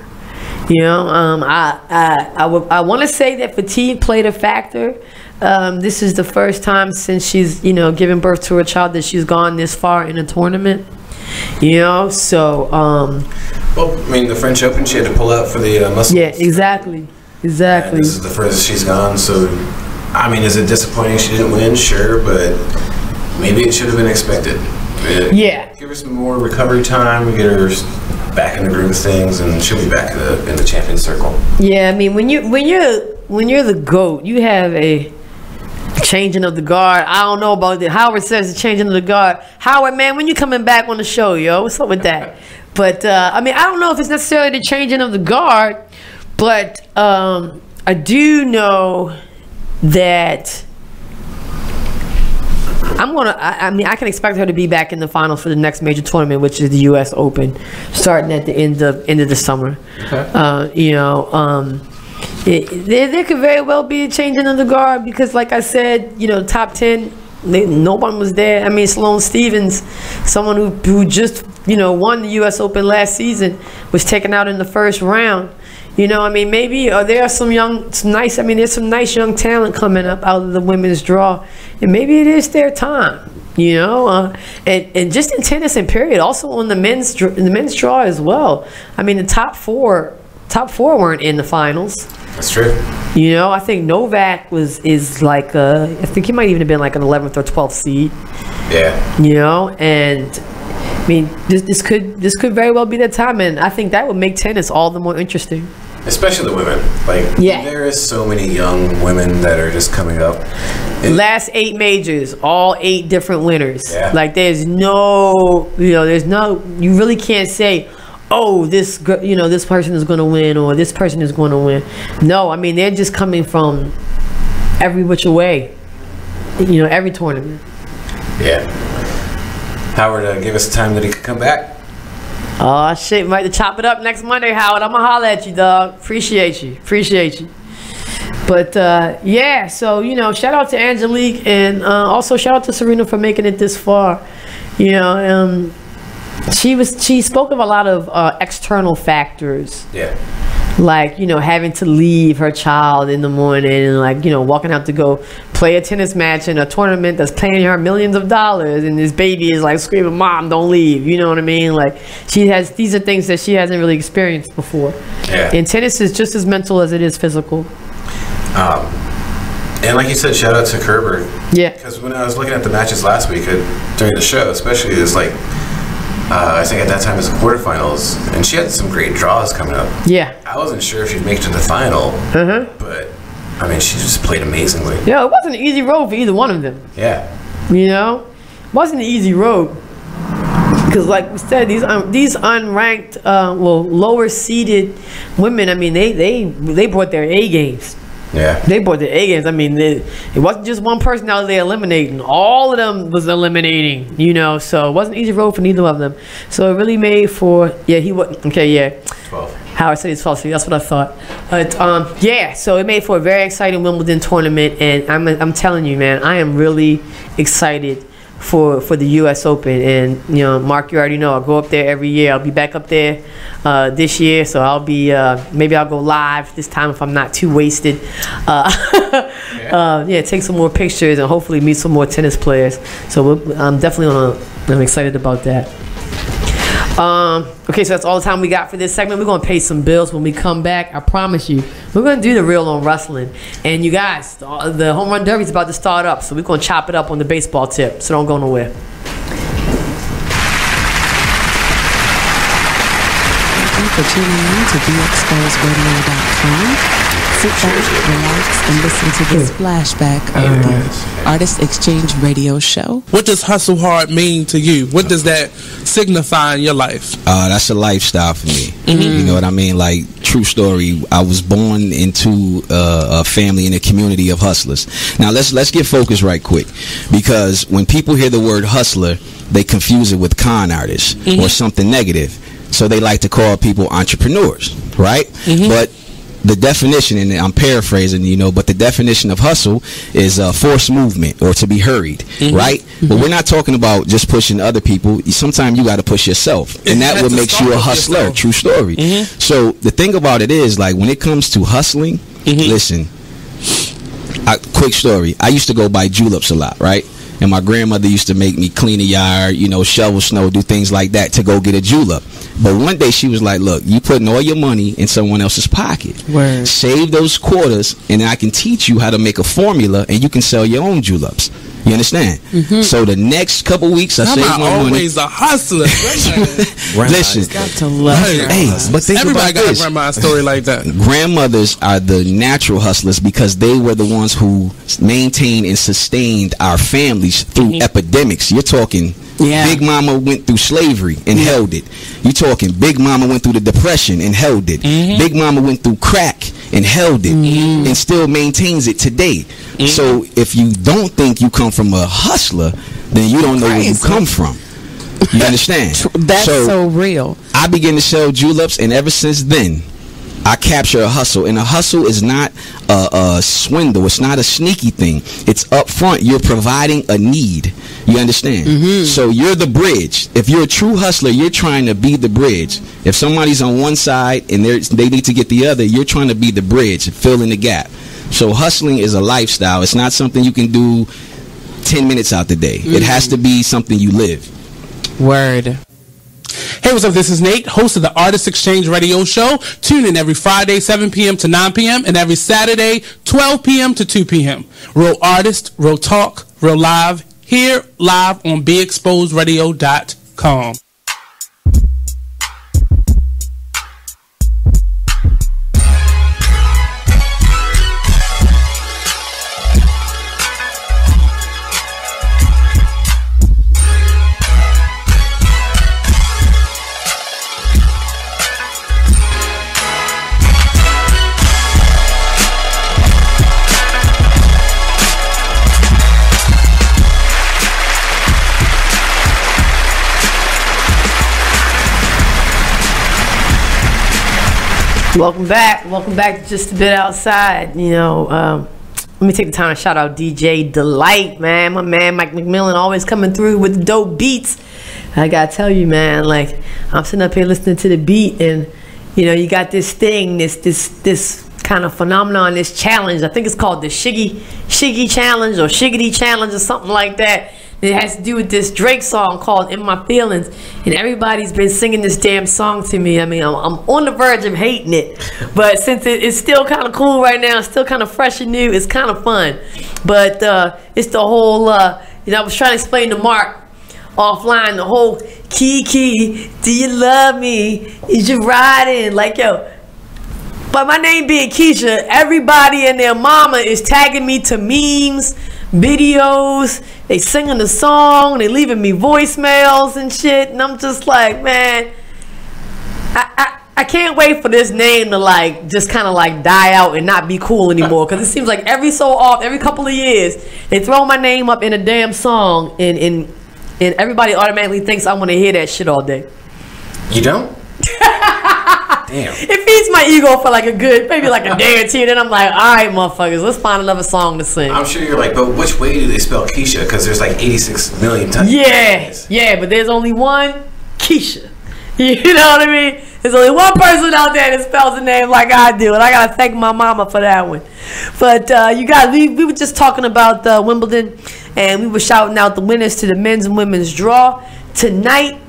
I want to say that fatigue played a factor. This is the first time since she's, given birth to a child that she's gone this far in a tournament. So. Well, I mean, the French Open, she had to pull out for the muscle. Yeah, exactly. And this is the furthest she's gone. So, I mean, is it disappointing she didn't win? Sure, but maybe it should have been expected. Yeah. Give her some more recovery time. We get her back in the groove of things, and she'll be back in the champion circle. Yeah, I mean, when you're the GOAT, you have a changing of the guard. I don't know about that. Howard says the changing of the guard. Howard, man, when you coming back on the show, yo? What's up with that? But I mean, I don't know if it's necessarily the changing of the guard, but I do know that I can expect her to be back in the finals for the next major tournament, which is the U.S. Open, starting at the end of the summer. Okay. There could very well be a changing of the guard because, like I said, top 10, no one was there. I mean, Sloane Stephens, someone who just won the U.S. Open last season, was taken out in the first round. I mean, maybe there are some nice young talent coming up out of the women's draw, and maybe it is their time. And just in tennis and period, also on the men's draw as well. I mean, the top four weren't in the finals. That's true. I think Novak is like I think he might even have been like an 11th or 12th seed. Yeah. And I mean, this could very well be the time, and I think that would make tennis all the more interesting. Especially the women. There is so many young women that are just coming up. Last 8 majors, all 8 different winners. Yeah. There's no, you really can't say, oh, this person is going to win or this person is going to win. No, I mean, they're just coming from every which way, every tournament. Yeah. Howard gave us the time that he could come back. Oh shit, might chop it up next Monday, Howard. I'ma holler at you, dog. Appreciate you. But yeah, so shout out to Angelique, and also shout out to Serena for making it this far. She spoke of a lot of external factors. Yeah. Like, having to leave her child in the morning and walking out to go play a tennis match in a tournament that's paying her millions of dollars, and this baby is screaming, "Mom, don't leave." You know what I mean? These are things that she hasn't really experienced before. Yeah. And tennis is just as mental as it is physical. And like you said, shout out to Kerber. Yeah. Because when I was looking at the matches last week during the show, especially, it's I think at that time it was the quarterfinals, and she had some great draws coming up. Yeah. I wasn't sure if she'd make it to the final, but I mean, she just played amazingly. Yeah, it wasn't an easy road for either one of them. Yeah. It wasn't an easy road. Because like we said, these unranked, lower seeded women, I mean, they brought their A games. Yeah. They brought their A games. I mean, it wasn't just one person out there eliminating. All of them was eliminating, you know, so it wasn't an easy road for neither of them. So it really made for, he wasn't, 12. Howard said he's 12, so that's what I thought. But so it made for a very exciting Wimbledon tournament, and I'm telling you, man, I am really excited for the U.S. Open. And you know, Mark, you already know I'll go up there every year. I'll be back up there this year, so I'll be maybe I'll go live this time if I'm not too wasted. Take some more pictures and hopefully meet some more tennis players. So I'm excited about that. Okay, so that's all the time we got for this segment. We're going to pay some bills when we come back. I promise you. We're going to do the Real on Wrestling. And you guys, the Home Run Derby is about to start up, so we're going to chop it up on the baseball tip. So don't go nowhere. Thank you for tuning in to BeExposedRadio.com. Sit back, relax, and listen to this flashback of the Artist Exchange Radio Show. What does hustle hard mean to you? What does that signify in your life? That's a lifestyle for me. You know what I mean? Like, true story, I was born into a family and a community of hustlers. Now let's get focused right quick, because when people hear the word hustler, they confuse it with con artist or something negative. So they like to call people entrepreneurs, right? But the definition, and I'm paraphrasing, you know, but the definition of hustle is forced movement or to be hurried, right? But we're not talking about just pushing other people. Sometimes you got to push yourself, and that what makes you a hustler. True story. So the thing about it is, like, when it comes to hustling, listen, quick story. I used to go buy juleps a lot, right? And my grandmother used to make me clean the yard, you know, shovel snow, do things like that to go get a julep. But one day she was like, look, you putting all your money in someone else's pocket. Word. Save those quarters, and I can teach you how to make a formula, and you can sell your own juleps. You understand? So the next couple weeks, I saved my money. Always a hustler. Listen, got to love but think everybody about got this. a grandma's story like that. Grandmothers are the natural hustlers because they were the ones who maintained and sustained our families through epidemics. You're talking Big Mama went through slavery and held it. You're talking Big Mama went through the Depression and held it. Big Mama went through crack and held it and still maintains it today. So if you don't think you come from a hustler, then you don't know where you come from. You understand? That's so real. I began to sell juleps, and ever since then, I capture a hustle. And a hustle is not a swindle. It's not a sneaky thing. It's up front. You're providing a need. You understand? So you're the bridge. If you're a true hustler, you're trying to be the bridge. If somebody's on one side and they need to get the other, you're trying to be the bridge, fill in the gap. So hustling is a lifestyle. It's not something you can do 10 minutes out the day. It has to be something you live. Word. Hey, what's up? This is Nate, host of the Artist Exchange Radio Show. Tune in every Friday, 7 p.m. to 9 p.m. and every Saturday, 12 p.m. to 2 p.m. Real artist, real talk, real live. Here, live on BeExposedRadio.com. Welcome back to Just a Bit Outside. You know, let me take the time to shout out DJ Delight, man. My man Mike McMillan always coming through with the dope beats. I gotta tell you, man, like, I'm sitting up here listening to the beat, and you know, you got this thing, this kind of phenomenon, this challenge. I think it's called the Shiggy Challenge or Shiggity Challenge or something like that. It has to do with this Drake song called In My Feelings, and everybody's been singing this damn song to me. I mean, I'm on the verge of hating it, but since it's still kind of cool right now, it's still kind of fresh and new, it's kind of fun. But it's the whole, you know, I was trying to explain to Mark offline, the whole Kiki, do you love me? Is you riding? Like, yo, But my name being Keisha, everybody and their mama is tagging me to memes, videos. They singing the song. They leaving me voicemails and shit. And I'm just like, man, I can't wait for this name to like just kind of like die out and not be cool anymore. Because it seems like every so often, every couple of years, they throw my name up in a damn song, and everybody automatically thinks I want to hear that shit all day. You don't? Damn. It feeds my ego for like a good, maybe like a day or two. Then I'm like, all right, motherfuckers, let's find another song to sing. I'm sure you're like, but which way do they spell Keisha? Because there's like 86 million times. Yeah, but there's only one Keisha. You know what I mean? There's only one person out there that spells the name like I do, and I gotta thank my mama for that one. But you guys, we were just talking about Wimbledon, and we were shouting out the winners to the men's and women's draw tonight.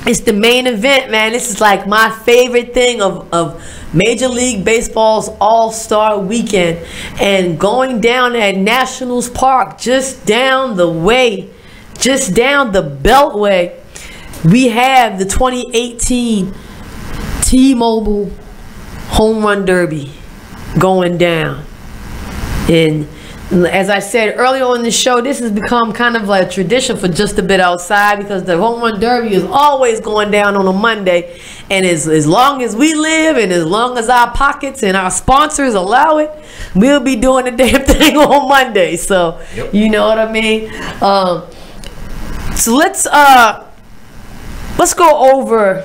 It's the main event, man. This is like my favorite thing of Major League Baseball's All-Star Weekend. And going down at Nationals Park, just down the way, just down the Beltway, we have the 2018 T-Mobile Home Run Derby going down. And as I said earlier on the show, this has become kind of like a tradition for Just a Bit Outside, because the Home Run Derby is always going down on a Monday. And as long as we live and as long as our pockets and our sponsors allow it, we'll be doing the damn thing on Monday. So, You know what I mean? So let's go over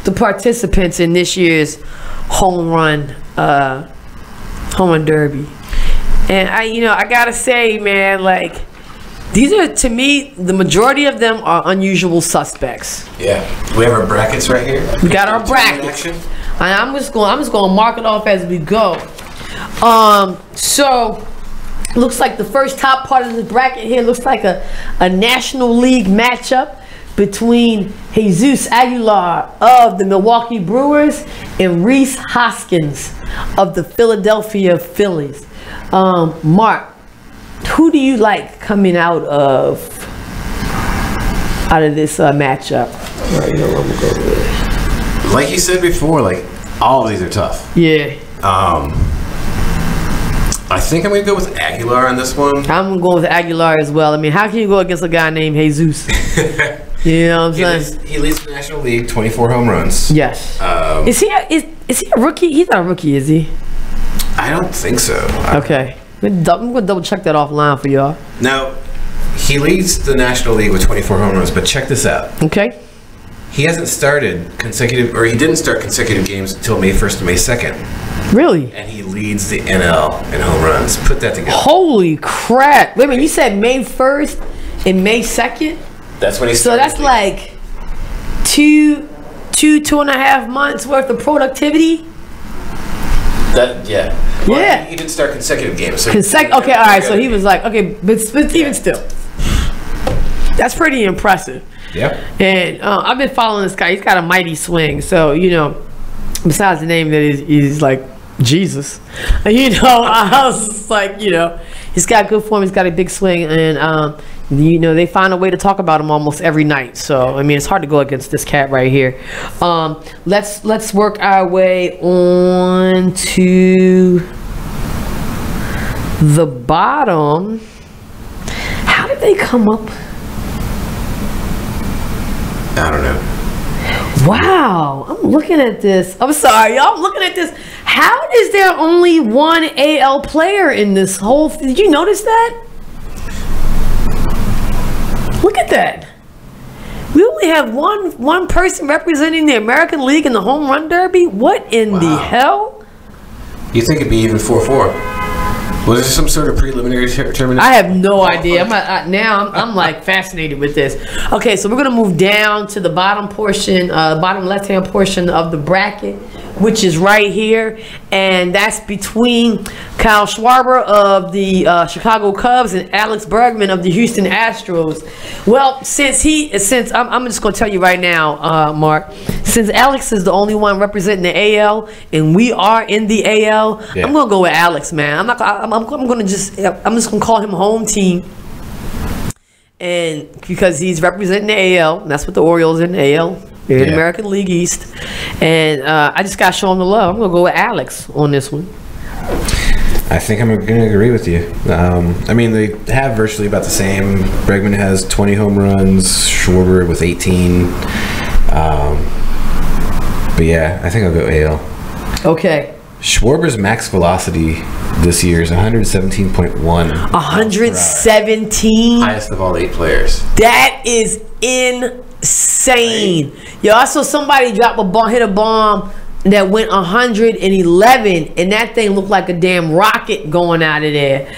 the participants in this year's Home Run Derby. And I gotta say, man, like, these are, to me, the majority of them are unusual suspects. Yeah, we have our brackets right here. We got our brackets. I'm just gonna mark it off as we go. So looks like the first top part of the bracket here looks like a National League matchup between Jesus Aguilar of the Milwaukee Brewers and Rhys Hoskins of the Philadelphia Phillies. Mark, who do you like coming out of this matchup? Right here, I'm gonna go with. Like you said before, like all of these are tough. Yeah. I think I'm gonna go with Aguilar on this one. I'm going with Aguilar as well. I mean, how can you go against a guy named Jesus? You know what I'm saying? He leads the National League, 24 home runs. Yes. Is he a rookie? He's not a rookie, is he? I don't think so. Okay. I'm gonna double check that offline for y'all. Now, he leads the National League with 24 home runs, but check this out. Okay. He hasn't started consecutive, or he didn't start consecutive games until May 1st and May 2nd. Really? And he leads the NL in home runs. Put that together. Holy crap. Wait a minute, you said May 1st and May 2nd? That's when he started. So that's like two and a half months worth of productivity? Yeah. Well, he didn't start consecutive games. So okay, all right. So he was like, okay, but even still, that's pretty impressive. Yep. And I've been following this guy. He's got a mighty swing. So, besides the name that is like Jesus, I was just like, he's got good form. He's got a big swing, and they find a way to talk about him almost every night. So I mean, it's hard to go against this cat right here. Let's work our way on to the bottom. How did they come up? I don't know. Wow, I'm looking at this. I'm sorry, y'all. I'm looking at this. How is there only one AL player in this whole? Did you notice that? Look at that. We only have one person representing the American League in the Home Run Derby. What in the hell? You think it'd be even 4-4? Was there some sort of preliminary termination? I have no idea. I'm like fascinated with this. Okay, so we're gonna move down to the bottom portion, bottom left-hand portion of the bracket, which is right here, and that's between Kyle Schwarber of the Chicago Cubs and Alex Bergman of the Houston Astros. Well, since I'm just gonna tell you right now, Mark, since Alex is the only one representing the AL and we are in the AL, I'm gonna go with Alex, man. I'm just gonna call him home team, and because he's representing the AL, and that's what the Orioles in the AL They're in American League East. And I just got to show them the love. I'm going to go with Alex on this one. I think I'm going to agree with you. I mean, they have virtually about the same. Bregman has 20 home runs, Schwarber with 18. But yeah, I think I'll go AL. Okay. Schwarber's max velocity this year is 117.1. 117? Highest of all 8 players. That is insane. Yo, I saw somebody hit a bomb that went 111, and that thing looked like a damn rocket going out of there.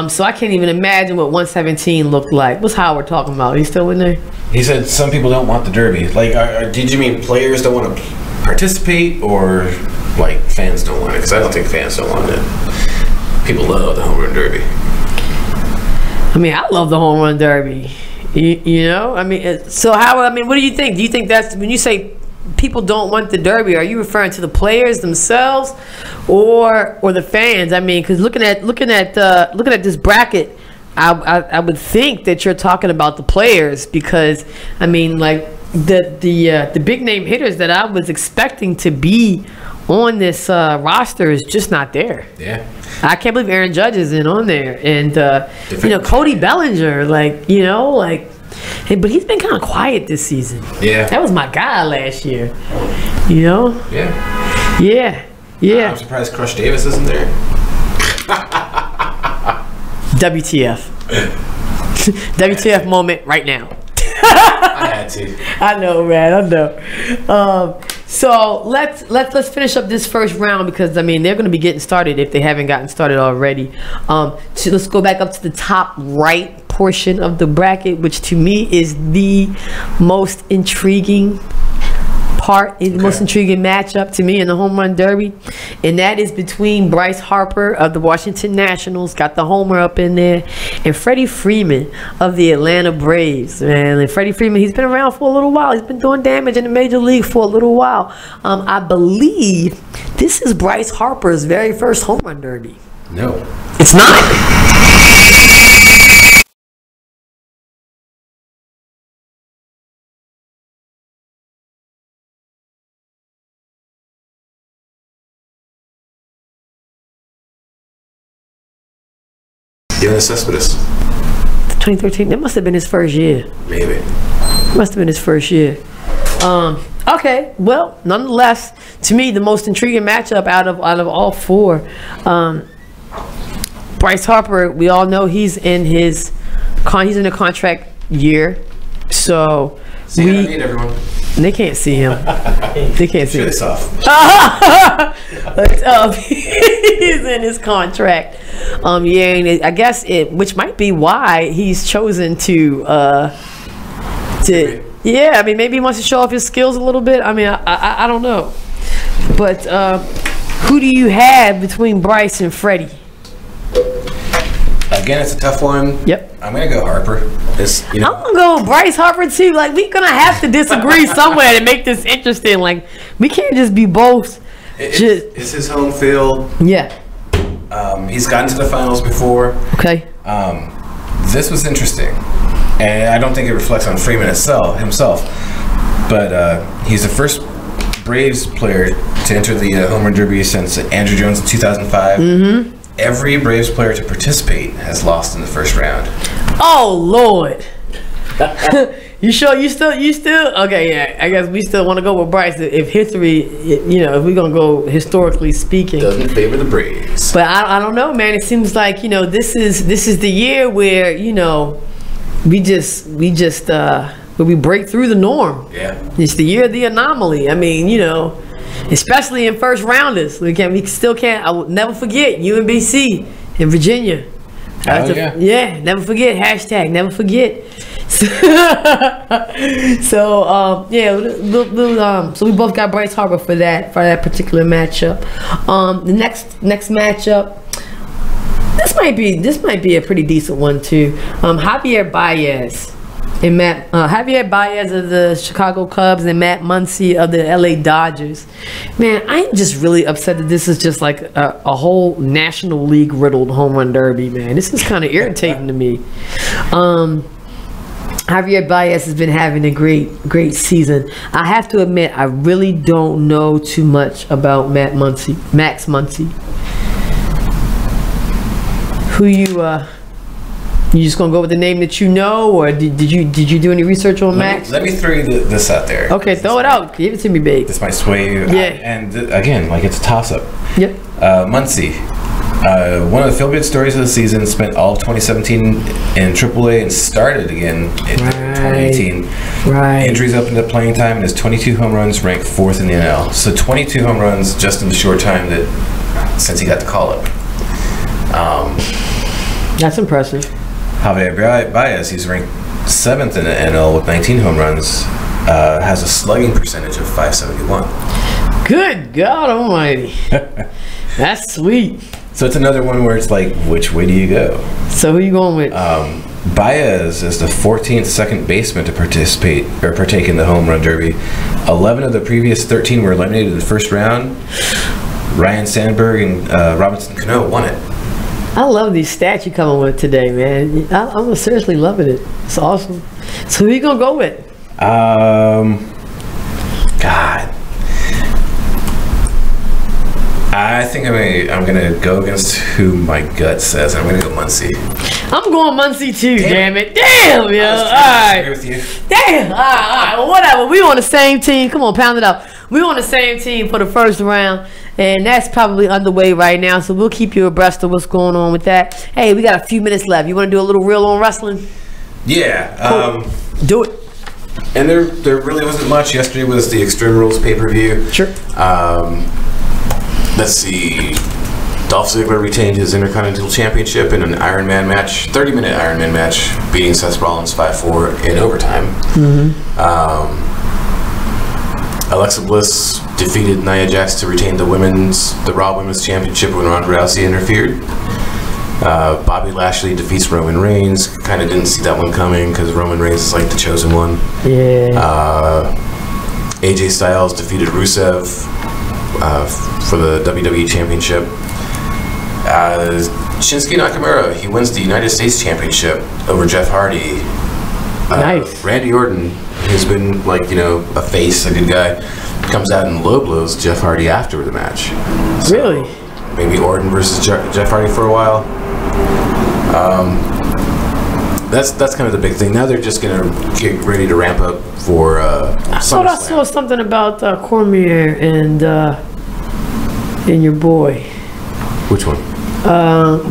So I can't even imagine what 117 looked like. What's Howard talking about? He's still in there? He said some people don't want the Derby. Like, did you mean players don't want to participate, or like fans don't want it? Because I don't think fans don't want it. People love the home run derby. I mean, I love the home run derby. You know, I mean, so how? I mean, what do you think? Do you think that's when you say people don't want the derby? Are you referring to the players themselves, or the fans? I mean, because looking at this bracket, I would think that you're talking about the players, because I mean, like the big name hitters that I was expecting to be on this roster is just not there. Yeah, I can't believe Aaron Judge isn't on there, and you know, Cody Bellinger, like, you know, like, hey, but he's been kind of quiet this season. Yeah, that was my guy last year. You know. Yeah. I'm surprised Crush Davis isn't there. WTF? WTF moment right now. I had to. I know, man. I know. So let's finish up this first round, because I mean they're going to be getting started if they haven't gotten started already. So let's go back up to the top right portion of the bracket, which to me is the most intriguing part, the most intriguing matchup to me in the home run derby, and that is between Bryce Harper of the Washington Nationals, got the homer up in there, and Freddie Freeman of the Atlanta Braves. Man, and Freddie Freeman, he's been around for a little while. He's been doing damage in the major league for a little while. I believe this is Bryce Harper's very first home run derby. No, it's not. Yoenis Cespedes. 2013. That must have been his first year. Maybe. Must have been his first year. Okay. Well, nonetheless, to me, the most intriguing matchup out of all four. Bryce Harper, we all know he's in his a contract year, so everyone. They can't see him. They can't see him. Shut us off. He's in his contract. And I guess which might be why he's chosen to. Yeah, I mean, maybe he wants to show off his skills a little bit. I mean, I don't know. But who do you have between Bryce and Freddie? Again, it's a tough one. Yep. I'm gonna go Harper. I'm gonna go with Bryce Harper too. Like, we're gonna have to disagree somewhere to make this interesting. Like, we can't just be both. It's his home field. Yeah. He's gotten to the finals before. Okay. This was interesting, and I don't think it reflects on Freeman himself. But he's the first Braves player to enter the home run derby since Andrew Jones in 2005. Mm-hmm. Every Braves player to participate has lost in the first round. Oh Lord! You sure? You still? Okay, yeah. I guess we still want to go with Bryce. If history, if we're gonna go historically speaking, doesn't favor the Braves. But I don't know, man. It seems like this is the year where we break through the norm. Yeah. It's the year of the anomaly. I mean, especially in first rounders. We still can't. I will never forget UMBC in Virginia. Yeah, never forget. # never forget. So we both got Bryce Harper for that particular matchup. The next matchup, this might be a pretty decent one too. Javier Baez and Javier Baez of the Chicago Cubs and Matt Muncy of the LA Dodgers. Man, I'm just really upset that this is just like a whole National League riddled home run derby, man. This is kind of irritating to me. Javier Baez has been having a great season. I have to admit, I really don't know too much about Max Muncy. Who you just gonna go with the name that you know, or did you do any research on Max? Let me throw you this out there. Okay, throw it out. Give it to me, babe. This might sway you. Yeah. Again, like it's a toss-up. Yep. Muncy, one of the feel-good stories of the season, spent all of 2017 in AAA and started again in 2018. Right. Injuries opened up playing time, and his 22 home runs ranked 4th in the NL. So 22 home runs just in the short time since he got the call-up. That's impressive. Javier Baez, he's ranked 7th in the NL with 19 home runs, has a slugging percentage of .571. Good God Almighty. That's sweet. So it's another one where it's like, which way do you go? So who you going with? Baez is the 14th second baseman to partake in the home run derby. 11 of the previous 13 were eliminated in the first round. Ryan Sandberg and Robinson Cano won it. I love these stats you're coming with today, man. I'm seriously loving it. It's awesome. So who you gonna go with? God. I think I'm gonna go against who my gut says. I'm gonna go Muncy. I'm going Muncy too. Damn it! Damn, yo. All right. Agree with you. Damn. All right. Well, whatever. We on the same team. Come on, pound it up. We on the same team for the first round, and that's probably underway right now. So we'll keep you abreast of what's going on with that. Hey, we got a few minutes left. You want to do a little reel on wrestling? Yeah. Cool. Do it. And there really wasn't much. Yesterday was the Extreme Rules pay-per-view. Sure. Let's see. Dolph Ziggler retained his Intercontinental Championship in an Iron Man match, 30-minute Iron Man match, beating Seth Rollins 5-4 in overtime. Alexa Bliss defeated Nia Jax to retain the Raw Women's Championship when Ronda Rousey interfered. Bobby Lashley defeats Roman Reigns. Kind of didn't see that one coming because Roman Reigns is like the chosen one. Yeah. AJ Styles defeated Rusev for the WWE Championship. Shinsuke Nakamura, he wins the United States Championship over Jeff Hardy. Nice. Randy Orton, who's been like, a face, a good guy, comes out and low blows Jeff Hardy after the match. So really? Maybe Orton versus Jeff Hardy for a while. That's kind of the big thing. Now they're just gonna get ready to ramp up for I thought I saw something about Cormier and your boy. Which one?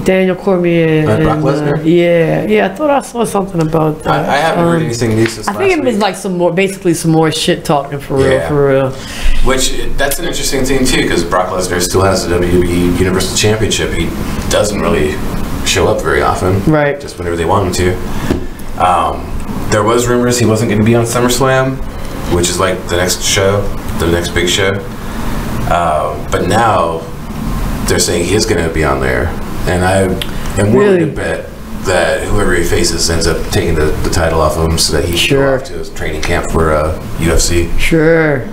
Daniel Cormier. Brock Lesnar? Yeah. I thought I saw something about that. I haven't heard anything new since last week. I think it was like basically some more shit talking for real. Which, that's an interesting thing too, because Brock Lesnar still has the WWE Universal Championship. He doesn't really show up very often. Right. Just whenever they want him to. There was rumors he wasn't going to be on SummerSlam, which is like the next show, the next big show. But now they're saying he is going to be on there, and I am willing to bet that whoever he faces ends up taking the title off him so that he can go off to his training camp for UFC. Sure.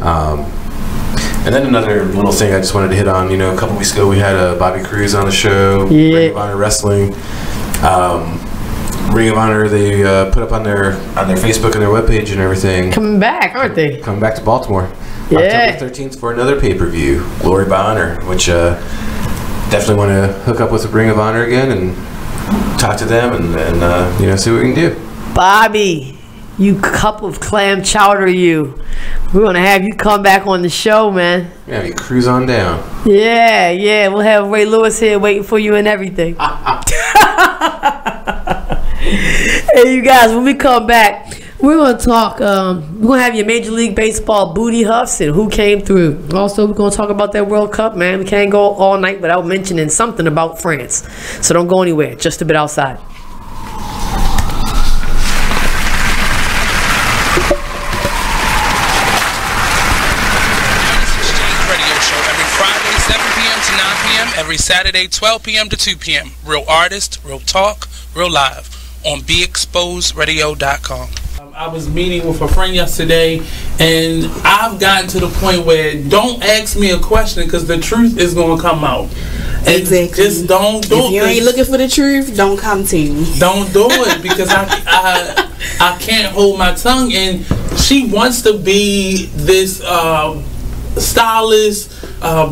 And then another little thing I just wanted to hit on. A couple weeks ago we had Bobby Cruz on the show. Yeah. Ring of Honor Wrestling. Ring of Honor, they put up on their Facebook and their webpage and everything. Coming back, aren't they? Coming back to Baltimore. Yeah. October 13th for another pay-per-view, Glory by Honor, which definitely want to hook up with Ring of Honor again and talk to them and see what we can do. Bobby, you cup of clam chowder, you. We're going to have you come back on the show, man. Yeah, you cruise on down. Yeah. We'll have Ray Lewis here waiting for you and everything. Hey, you guys, when we come back, we're going to talk, we're going to have your Major League Baseball booty huffs and who came through. Also, we're going to talk about that World Cup, man. We can't go all night without mentioning something about France. So don't go anywhere. Just a bit outside. Every Saturday, 12 p.m. to 2 p.m. Real artist, real talk, real live on BeExposedRadio.com. I was meeting with a friend yesterday, and I've gotten to the point where don't ask me a question because the truth is going to come out. Exactly. Just don't do it. If you ain't looking for the truth, don't come to me. Don't do it because I can't hold my tongue. And she wants to be this stylist,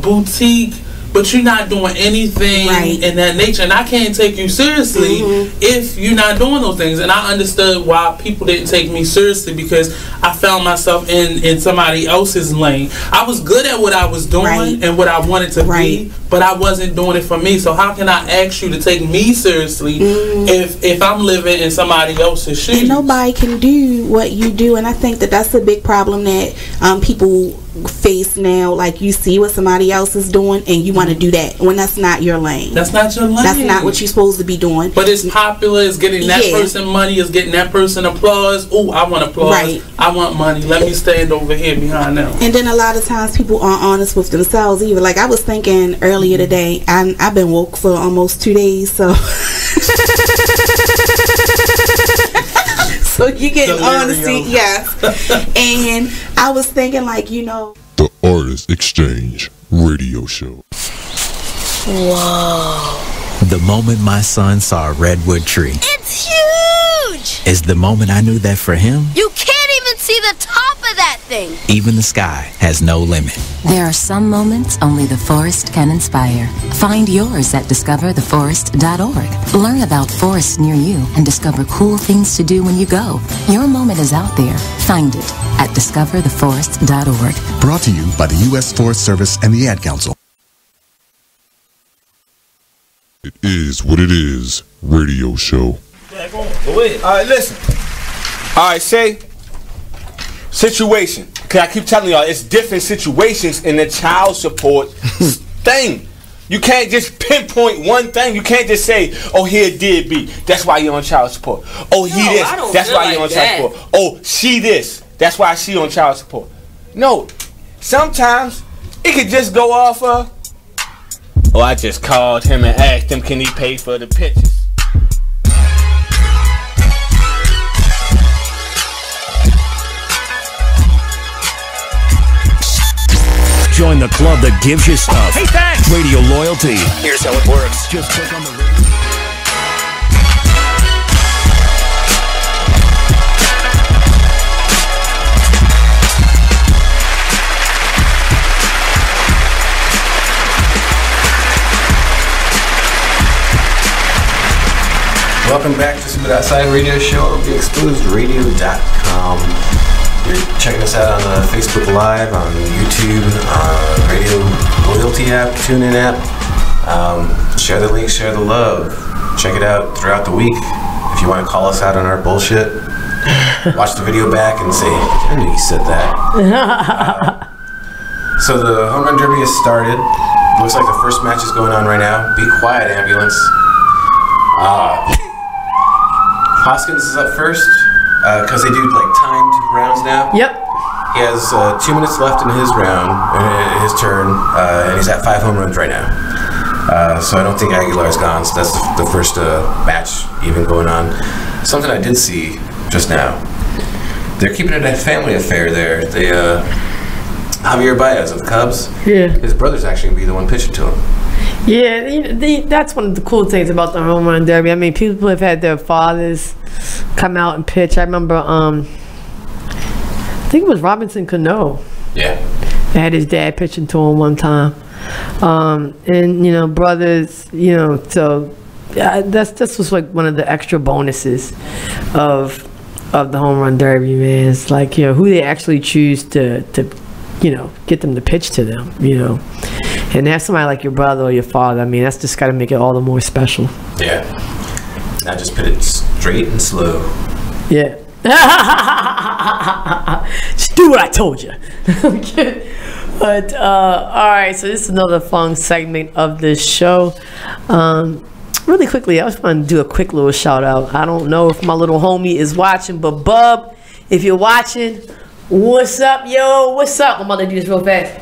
boutique, but you're not doing anything in that nature, and I can't take you seriously if you're not doing those things. And I understood why people didn't take me seriously, because I found myself in somebody else's lane. I was good at what I was doing and what I wanted to be, but I wasn't doing it for me. So how can I ask you to take me seriously if I'm living in somebody else's shoes? And nobody can do what you do, and I think that that's a big problem that people face now. Like, you see what somebody else is doing and you want to do that when that's not your lane. That's not your lane. That's not what you're supposed to be doing. But it's popular, it's getting that person money, it's getting that person applause. Oh, I want applause, I want money, let me stand over here behind them. And then a lot of times people aren't honest with themselves either. Like, I was thinking earlier today, I've been woke for almost 2 days, so so you get honesty, and I was thinking, like, the Artist Exchange Radio Show. Whoa. The moment my son saw a redwood tree. It's huge! Is the moment I knew that for him, You can't even see the top of that thing! even the sky has no limit. There are some moments only the forest can inspire. Find yours at discovertheforest.org. Learn about forests near you and discover cool things to do when you go. Your moment is out there. Find it at discovertheforest.org. Brought to you by the U.S. Forest Service and the Ad Council. It is what it is. Radio show. Alright, listen. Alright, say situation. Cause I keep telling y'all, it's different situations in the child support thing. You can't just pinpoint one thing. You can't just say, oh, here did be. That's why you're on child support. Oh, he this. That's why you're on child support. Oh, she this. That's why she on child support. No. Sometimes it could just go off of, oh, I just called him and asked him, can he pay for the pictures? Join the club that gives you stuff. Hey, thanks! Radio loyalty. Here's how it works. Just click on the radio. Welcome back to Smooth Outside Radio Show on TheExposedRadio.com. You're checking us out on Facebook Live, on YouTube, Radio Loyalty app, TuneIn app. Share the link, share the love. Check it out throughout the week. If you want to call us out on our bullshit, watch the video back and say, I knew you said that. So the Home Run Derby has started. Looks like the first match is going on right now. Be quiet, ambulance. Hoskins is up first, because they do like timed rounds now. Yep. He has 2 minutes left in his round, his turn, and he's at 5 home runs right now. So I don't think Aguilar's gone, so that's the first match even going on. Something I did see just now. They're keeping it a family affair there. They, Javier Baez of the Cubs, his brother's actually going to be the one pitching to him. Yeah, that's one of the cool things about the Home Run Derby. I mean, people have had their fathers come out and pitch. I remember, I think it was Robinson Cano. Yeah. Had his dad pitching to him one time. And, brothers, so this was like one of the extra bonuses of the Home Run Derby, man. It's like, who they actually choose to get them to pitch to them, And have somebody like your brother or your father, I mean, that's just got to make it all the more special. Yeah. Now just put it straight and slow. Yeah. Just do what I told you. But, all right, so this is another fun segment of this show. Really quickly, I just want to do a quick little shout out. I don't know if my little homie is watching, but Bub, if you're watching, what's up, yo? What's up? I'm about to do this real fast.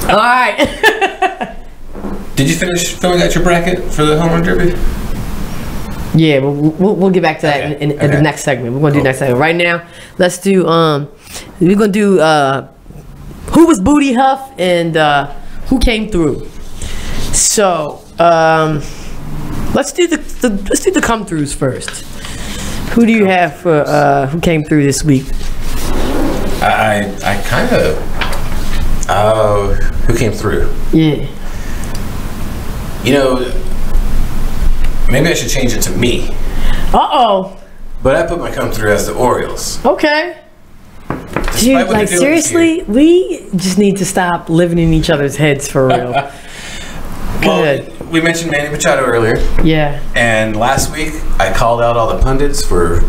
All right. Did you finish filling out your bracket for the Home Run Derby? Yeah, we'll get back to that in the next segment. We're gonna do next segment. Right now, let's do we're gonna do who was Booty Huff and who came through. So let's do the come throughs first. Who do you have for who came through this week? I kind of who came through? Yeah. You know, maybe I should change it to me. Uh-oh. But I put my come through as the Orioles. Okay. Dude, like seriously, we just need to stop living in each other's heads for real. Good. Well, we mentioned Manny Machado earlier. Yeah. And last week, I called out all the pundits for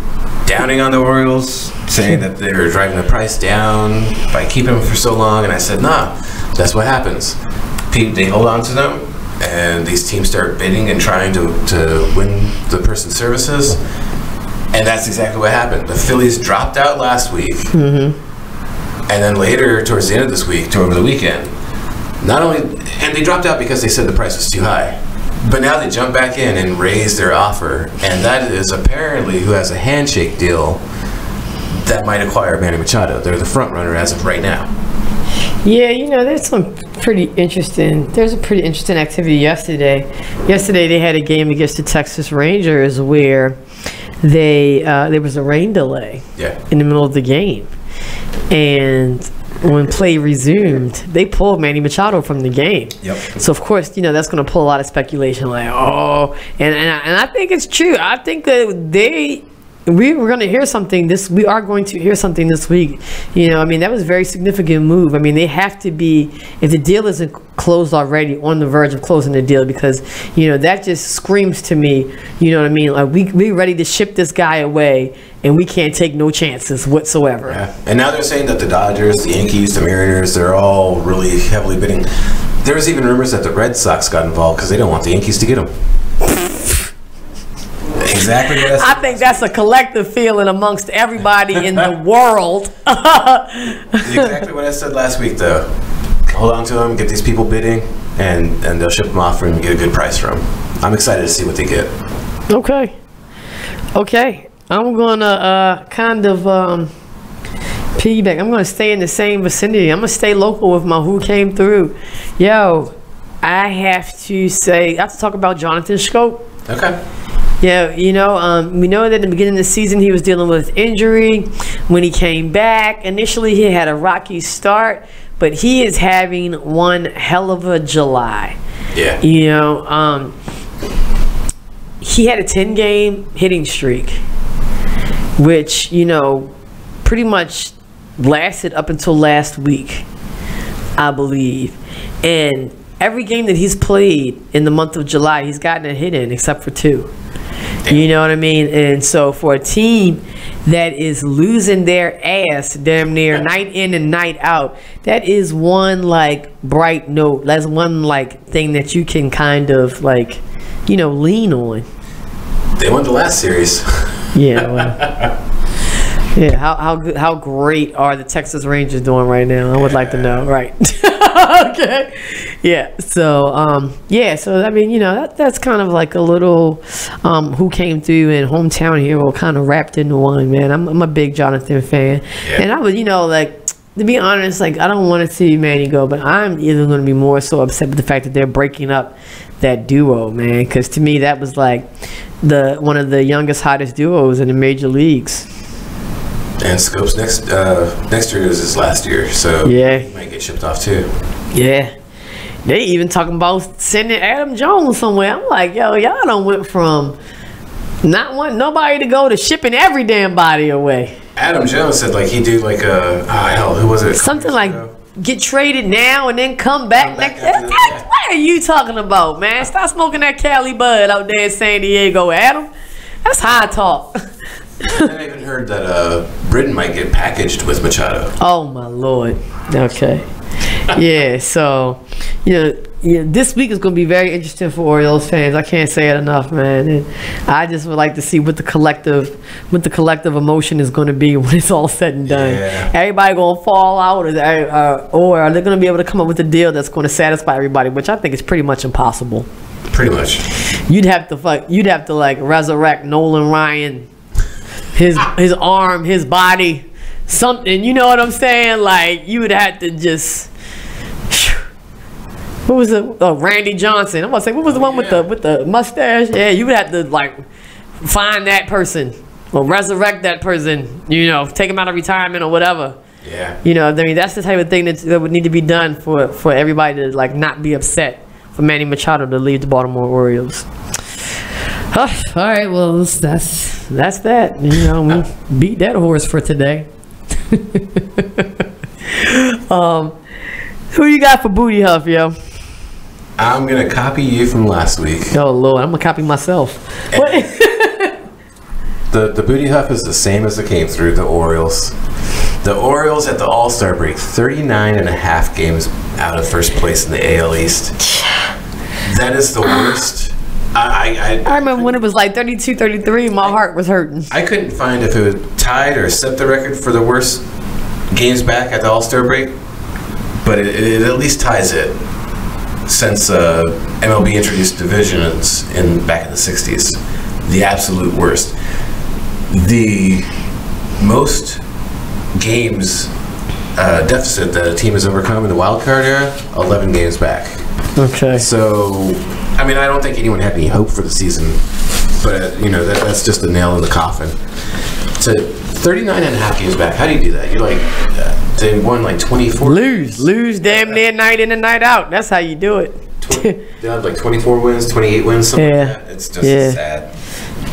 downing on the Orioles, saying that they were driving the price down by keeping them for so long. And I said, nah, that's what happens. They hold on to them, and these teams start bidding and trying to win the person's services. And that's exactly what happened. The Phillies dropped out last week. Mm-hmm. And then later, towards the end of this week, over the weekend, and they dropped out because they said the price was too high. But now they jump back in and raise their offer. And that is apparently who has a handshake deal that might acquire Manny Machado. They're the front runner as of right now. Yeah, you know, there's a pretty interesting activity yesterday. Yesterday they had a game against the Texas Rangers where there was a rain delay in the middle of the game. And when play resumed, they pulled Manny Machado from the game. Yep. So of course, you know, that's going to pull a lot of speculation, like, oh, and I think it's true. I think that we were going to hear something we are going to hear something this week. You know, I mean, that was a very significant move. I mean, they have to be, if the deal isn't closed already, on the verge of closing the deal, because, you know, that just screams to me, you know what I mean? Like, we ready to ship this guy away, and we can't take no chances whatsoever. Yeah. And now they're saying that the Dodgers, the Yankees, the Mariners, they're all really heavily bidding. There was even rumors that the Red Sox got involved because they don't want the Yankees to get them. Exactly what I think that's a collective feeling amongst everybody in the world. Exactly what I said last week, though. Hold on to them, get these people bidding, and they'll ship them off and get a good price from them. I'm excited to see what they get. Okay. I'm gonna kind of piggyback. I'm gonna stay in the same vicinity. I'm gonna stay local with my who came through. Yo, I have to talk about Jonathan Schoop. Okay. Yeah, you know, we know that in the beginning of the season he was dealing with injury. When he came back, initially he had a rocky start, but he is having one hell of a July. Yeah. You know, he had a 10-game hitting streak, which, you know, pretty much lasted up until last week, I believe. And every game that he's played in the month of July, he's gotten a hit in, except for 2. You know what I mean? And so for a team that is losing their ass damn near night in and night out, that is one like bright note. That's one like thing that you can kind of like, you know, lean on. They won the last series. Yeah. Well, yeah. How great are the Texas Rangers doing right now? I would like to know. Right. Okay. Yeah. So So I mean, you know, that's kind of like a little who came through in hometown hero kind of wrapped into one. Man, I'm a big Jonathan fan, and I was, you know, like, to be honest, like, I don't want to see Manny go, but I'm either going to be more so upset with the fact that they're breaking up that duo, man, because to me that was like one of the youngest, hottest duos in the major leagues. And Schoop's next year is his last year, so he might get shipped off too. Yeah. They even talking about sending Adam Jones somewhere. I'm like, yo, y'all done went from not wanting nobody to go to shipping every damn body away. Adam Jones said like he'd do like who was it? Something like get traded now and then come back next. What are you talking about, man? Stop smoking that Cali bud out there in San Diego, Adam. That's high talk. I even heard that Britain might get packaged with Machado. Oh my Lord. Okay. Yeah, so this week is going to be very interesting for Orioles fans. I can't say it enough, man. And I just would like to see what the collective emotion is going to be when it's all said and done. Yeah. Everybody going to fall out, or are they going to be able to come up with a deal that's going to satisfy everybody? Which I think is pretty much impossible. Pretty much. You'd have to like resurrect Nolan Ryan, his arm, his body, something. You know what I'm saying? Like you would have to just. Who was it? Oh, Randy Johnson. I'm gonna say, what was the one with the mustache? Yeah, you would have to like find that person or resurrect that person. You know, take him out of retirement or whatever. Yeah. You know, I mean, that's the type of thing that would need to be done for everybody to like not be upset for Manny Machado to leave the Baltimore Orioles. All right, well, that's that. You know, we beat that horse for today. Who you got for Booty Huff, yo? I'm gonna copy you from last week. Oh Lord, I'm gonna copy myself. The Booty Huff is the same as it came through, the Orioles. The Orioles at the All-Star break, 39.5 games out of first place in the AL East. That is the worst. I remember when it was like 32-33, my heart was hurting. I couldn't find if it was tied or set the record for the worst games back at the All-Star break, but it at least ties it since MLB introduced divisions back in the 60s. The absolute worst. The most games deficit that a team has overcome in the wild card era, 11 games back. Okay. So, I mean, I don't think anyone had any hope for the season, but you know that's just a nail in the coffin. To 39.5 games back, how do you do that? You're like, they won like 24. Lose damn near night in and night out. That's how you do it. They have like 24 wins, 28 wins, something like that. It's just sad.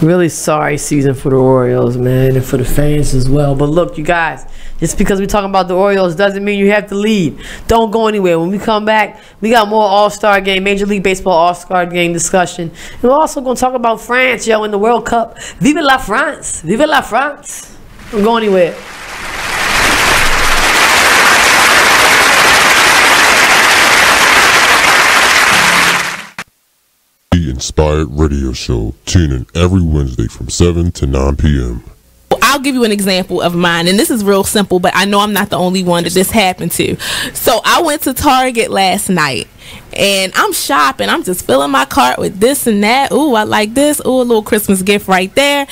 Really sorry season for the Orioles, man, and for the fans as well. But look, you guys, just because we're talking about the Orioles doesn't mean you have to leave. Don't go anywhere. When we come back, we got more All-Star game, Major League Baseball All-Star game discussion. And we're also going to talk about France, yo, in the World Cup. Vive la France. Vive la France. Don't go anywhere. The Inspired Radio Show. Tune in every Wednesday from 7 to 9 p.m. I'll give you an example of mine, and this is real simple, but I know I'm not the only one that this happened to. So I went to Target last night, and I'm shopping. I'm just filling my cart with this and that. Ooh, I like this. Ooh, a little Christmas gift right there.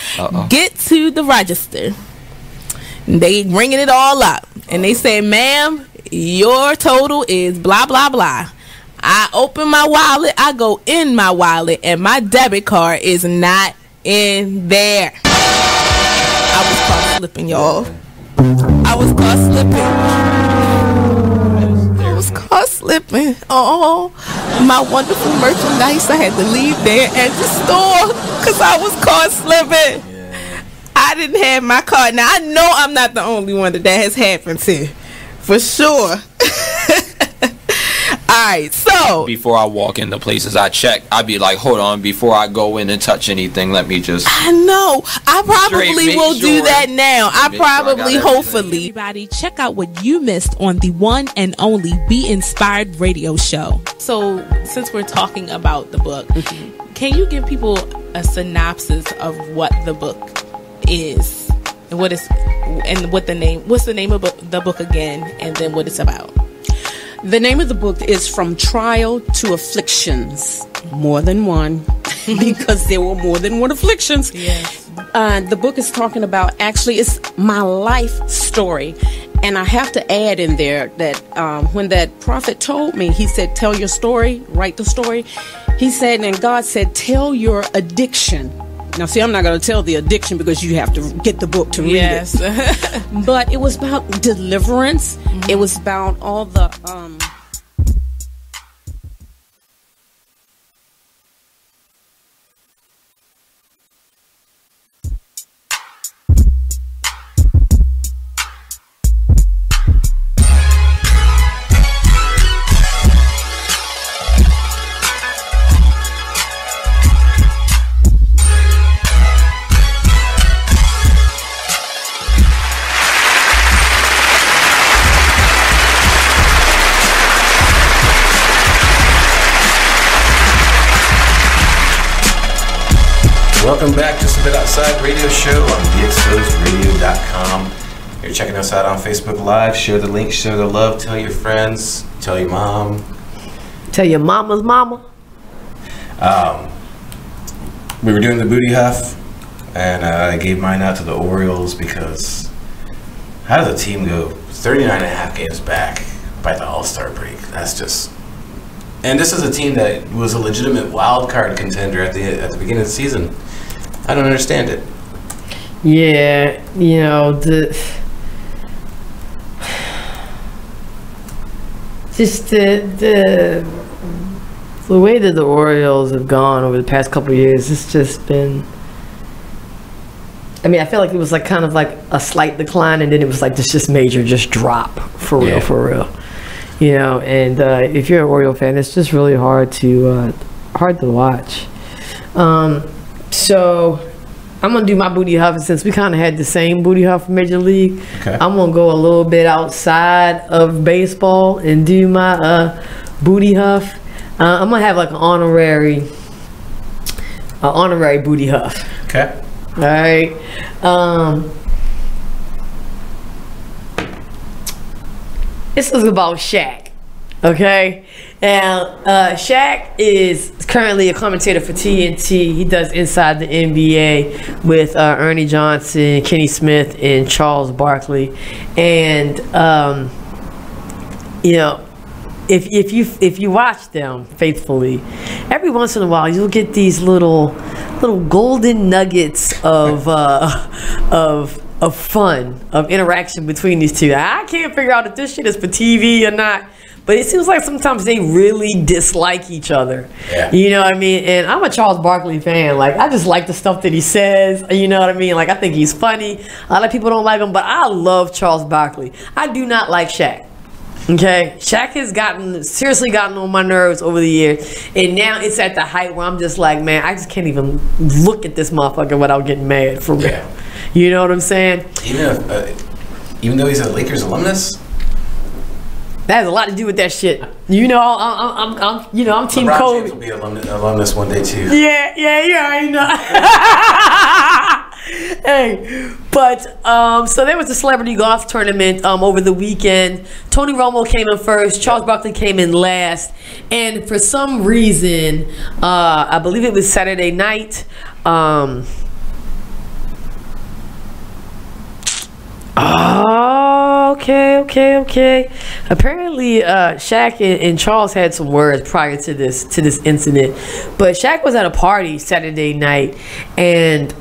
Get to the register. They ringing it all up, and they say, ma'am, your total is blah, blah, blah. I open my wallet, I go in my wallet, and my debit card is not in there. I was caught slipping, y'all. I was caught slipping. Oh, my wonderful merchandise, I had to leave there at the store because I was caught slipping. I didn't have my card. Now, I know I'm not the only one that has happened to. For sure. Alright, so before I walk into places I check, I'd be like, hold on, before I go in and touch anything, let me just I know. I probably will do that now. Hopefully. Everybody, check out what you missed on the one and only Be Inspired Radio Show. So, since we're talking about the book, can you give people a synopsis of what the book is and what's the name of the book again, and then what it's about? The name of the book is From Trial to Afflictions. More than one, because there were more than one afflictions. Yes. The book is talking about, actually, it's my life story. And I have to add in there that when that prophet told me, he said, tell your story, write the story. He said, and God said, tell your addiction. Now, see, I'm not going to tell the addiction because you have to get the book to read it. But it was about deliverance. Mm-hmm. It was about all the... Welcome back to Spit Outside Radio Show on theexposedradio.com. You're checking us out on Facebook Live. Share the link, share the love, tell your friends, tell your mom. Tell your mama's mama. We were doing the Booty Huff, and I gave mine out to the Orioles because how did the team go 39.5 games back by the All-Star break? That's just... And this is a team that was a legitimate wild card contender at the beginning of the season. I don't understand it. Yeah, you know, the way that the Orioles have gone over the past couple of years, it's just been. I mean, I feel like it was like kind of like a slight decline, and then it was like this just major drop for real. You know, and if you're an Oriole fan, it's just really hard to watch. So I'm gonna do my booty huff, and since we kind of had the same booty huff for Major League, I'm gonna go a little bit outside of baseball and do my booty huff. I'm gonna have like an honorary booty huff. Okay. All right. This is about Shaq. Okay. Now, Shaq is currently a commentator for TNT. He does Inside the NBA with Ernie Johnson, Kenny Smith, and Charles Barkley. And you know, if you watch them faithfully, every once in a while you'll get these little golden nuggets of fun, of interaction between these two. I can't figure out if this shit is for TV or not, but it seems like sometimes they really dislike each other. Yeah. You know what I mean? And I'm a Charles Barkley fan. Like, I just like the stuff that he says. You know what I mean? Like, I think he's funny. A lot of people don't like him, but I love Charles Barkley. I do not like Shaq. Okay, Shaq has seriously gotten on my nerves over the years, and now it's at the height where I'm just like, man, I just can't even look at this motherfucker without getting mad, for real. Yeah. You know what I'm saying? Even though he's a Lakers alumnus, that has a lot to do with that shit. You know, I'm Team LeBron Kobe. James will be alumnus one day too. Yeah, I know. Hey, but so there was a celebrity golf tournament over the weekend. Tony Romo came in first. Charles Barkley came in last, and for some reason, I believe it was Saturday night. Okay. Apparently, Shaq and Charles had some words prior to this incident, but Shaq was at a party Saturday night, and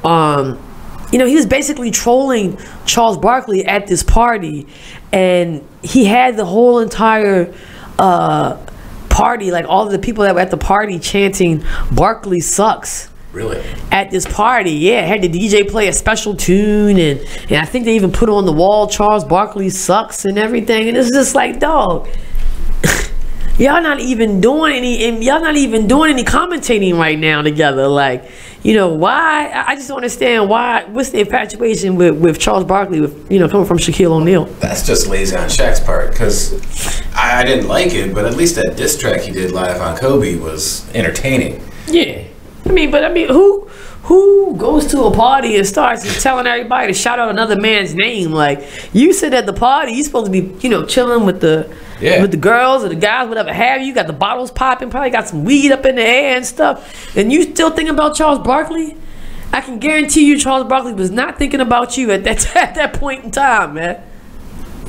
you know, he was basically trolling Charles Barkley at this party, and he had the whole entire party, like all of the people that were at the party, chanting "Barkley sucks." Really? At this party, yeah. Had the DJ play a special tune, and I think they even put on the wall "Charles Barkley sucks" and everything. And it's just like, dog, y'all not even doing any commentating right now together. Like, you know, why? I just don't understand why. What's the infatuation with Charles Barkley, with, you know, coming from Shaquille O'Neal? That's just lazy on Shaq's part, because I didn't like it, but at least that diss track he did live on Kobe was entertaining. Yeah. I mean, who goes to a party and starts telling everybody to shout out another man's name? Like, you sit at the party, you're supposed to be, you know, chilling with the girls or the guys, whatever have you. Got the bottles popping, probably got some weed up in the air and stuff, and you still thinking about Charles Barkley? I can guarantee you Charles Barkley was not thinking about you at that point in time, man.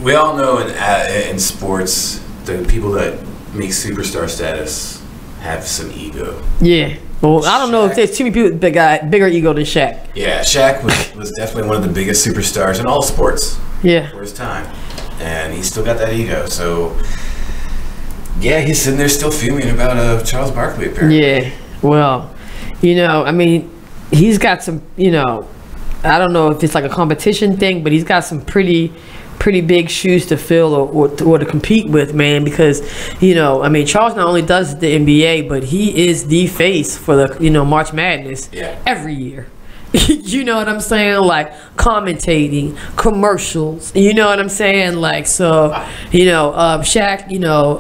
We all know in sports, the people that make superstar status have some ego. Yeah. Well, I don't know if there's too many people that got bigger ego than Shaq. Yeah, Shaq was definitely one of the biggest superstars in all sports. Yeah. For his time. And he's still got that ego. So, yeah, he's sitting there still fuming about Charles Barkley, apparently. Yeah. Well, you know, I mean, he's got some, you know, I don't know if it's like a competition thing, but he's got some pretty big shoes to fill or to compete with, man, because, you know, I mean, Charles not only does the NBA, but he is the face for the, you know, March Madness every year. You know what I'm saying? Like, commentating, commercials, you know what I'm saying? Like, so, you know, Shaq, you know,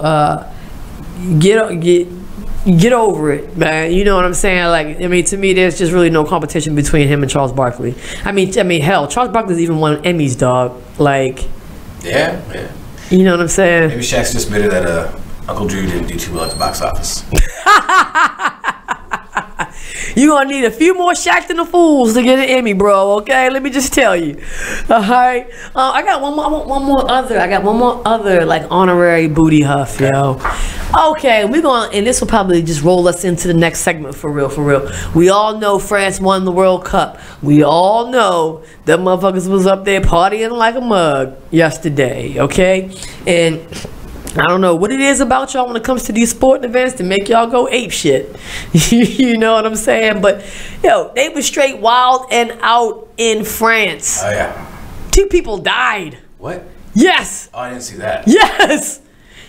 get over it, man. You know what I'm saying? Like, I mean, to me, there's just really no competition between him and Charles Barkley. I mean, hell, Charles Barkley's even won Emmys, dog. Like, yeah. You know what I'm saying? Maybe Shaq's just bitter that Uncle Drew didn't do too well at the box office. You gonna need a few more Shaq and the Fools to get an Emmy, bro. Okay, let me just tell you. All right, I got one more other like honorary booty huff, yo. Okay, we're gonna, and this will probably just roll us into the next segment for real, for real. We all know France won the World Cup. We all know that motherfuckers was up there partying like a mug yesterday, okay? And I don't know what it is about y'all when it comes to these sporting events to make y'all go ape shit. You know what I'm saying? But, yo, they were straight wild and out in France. Oh, yeah. 2 people died. What? Yes. Oh, I didn't see that. Yes.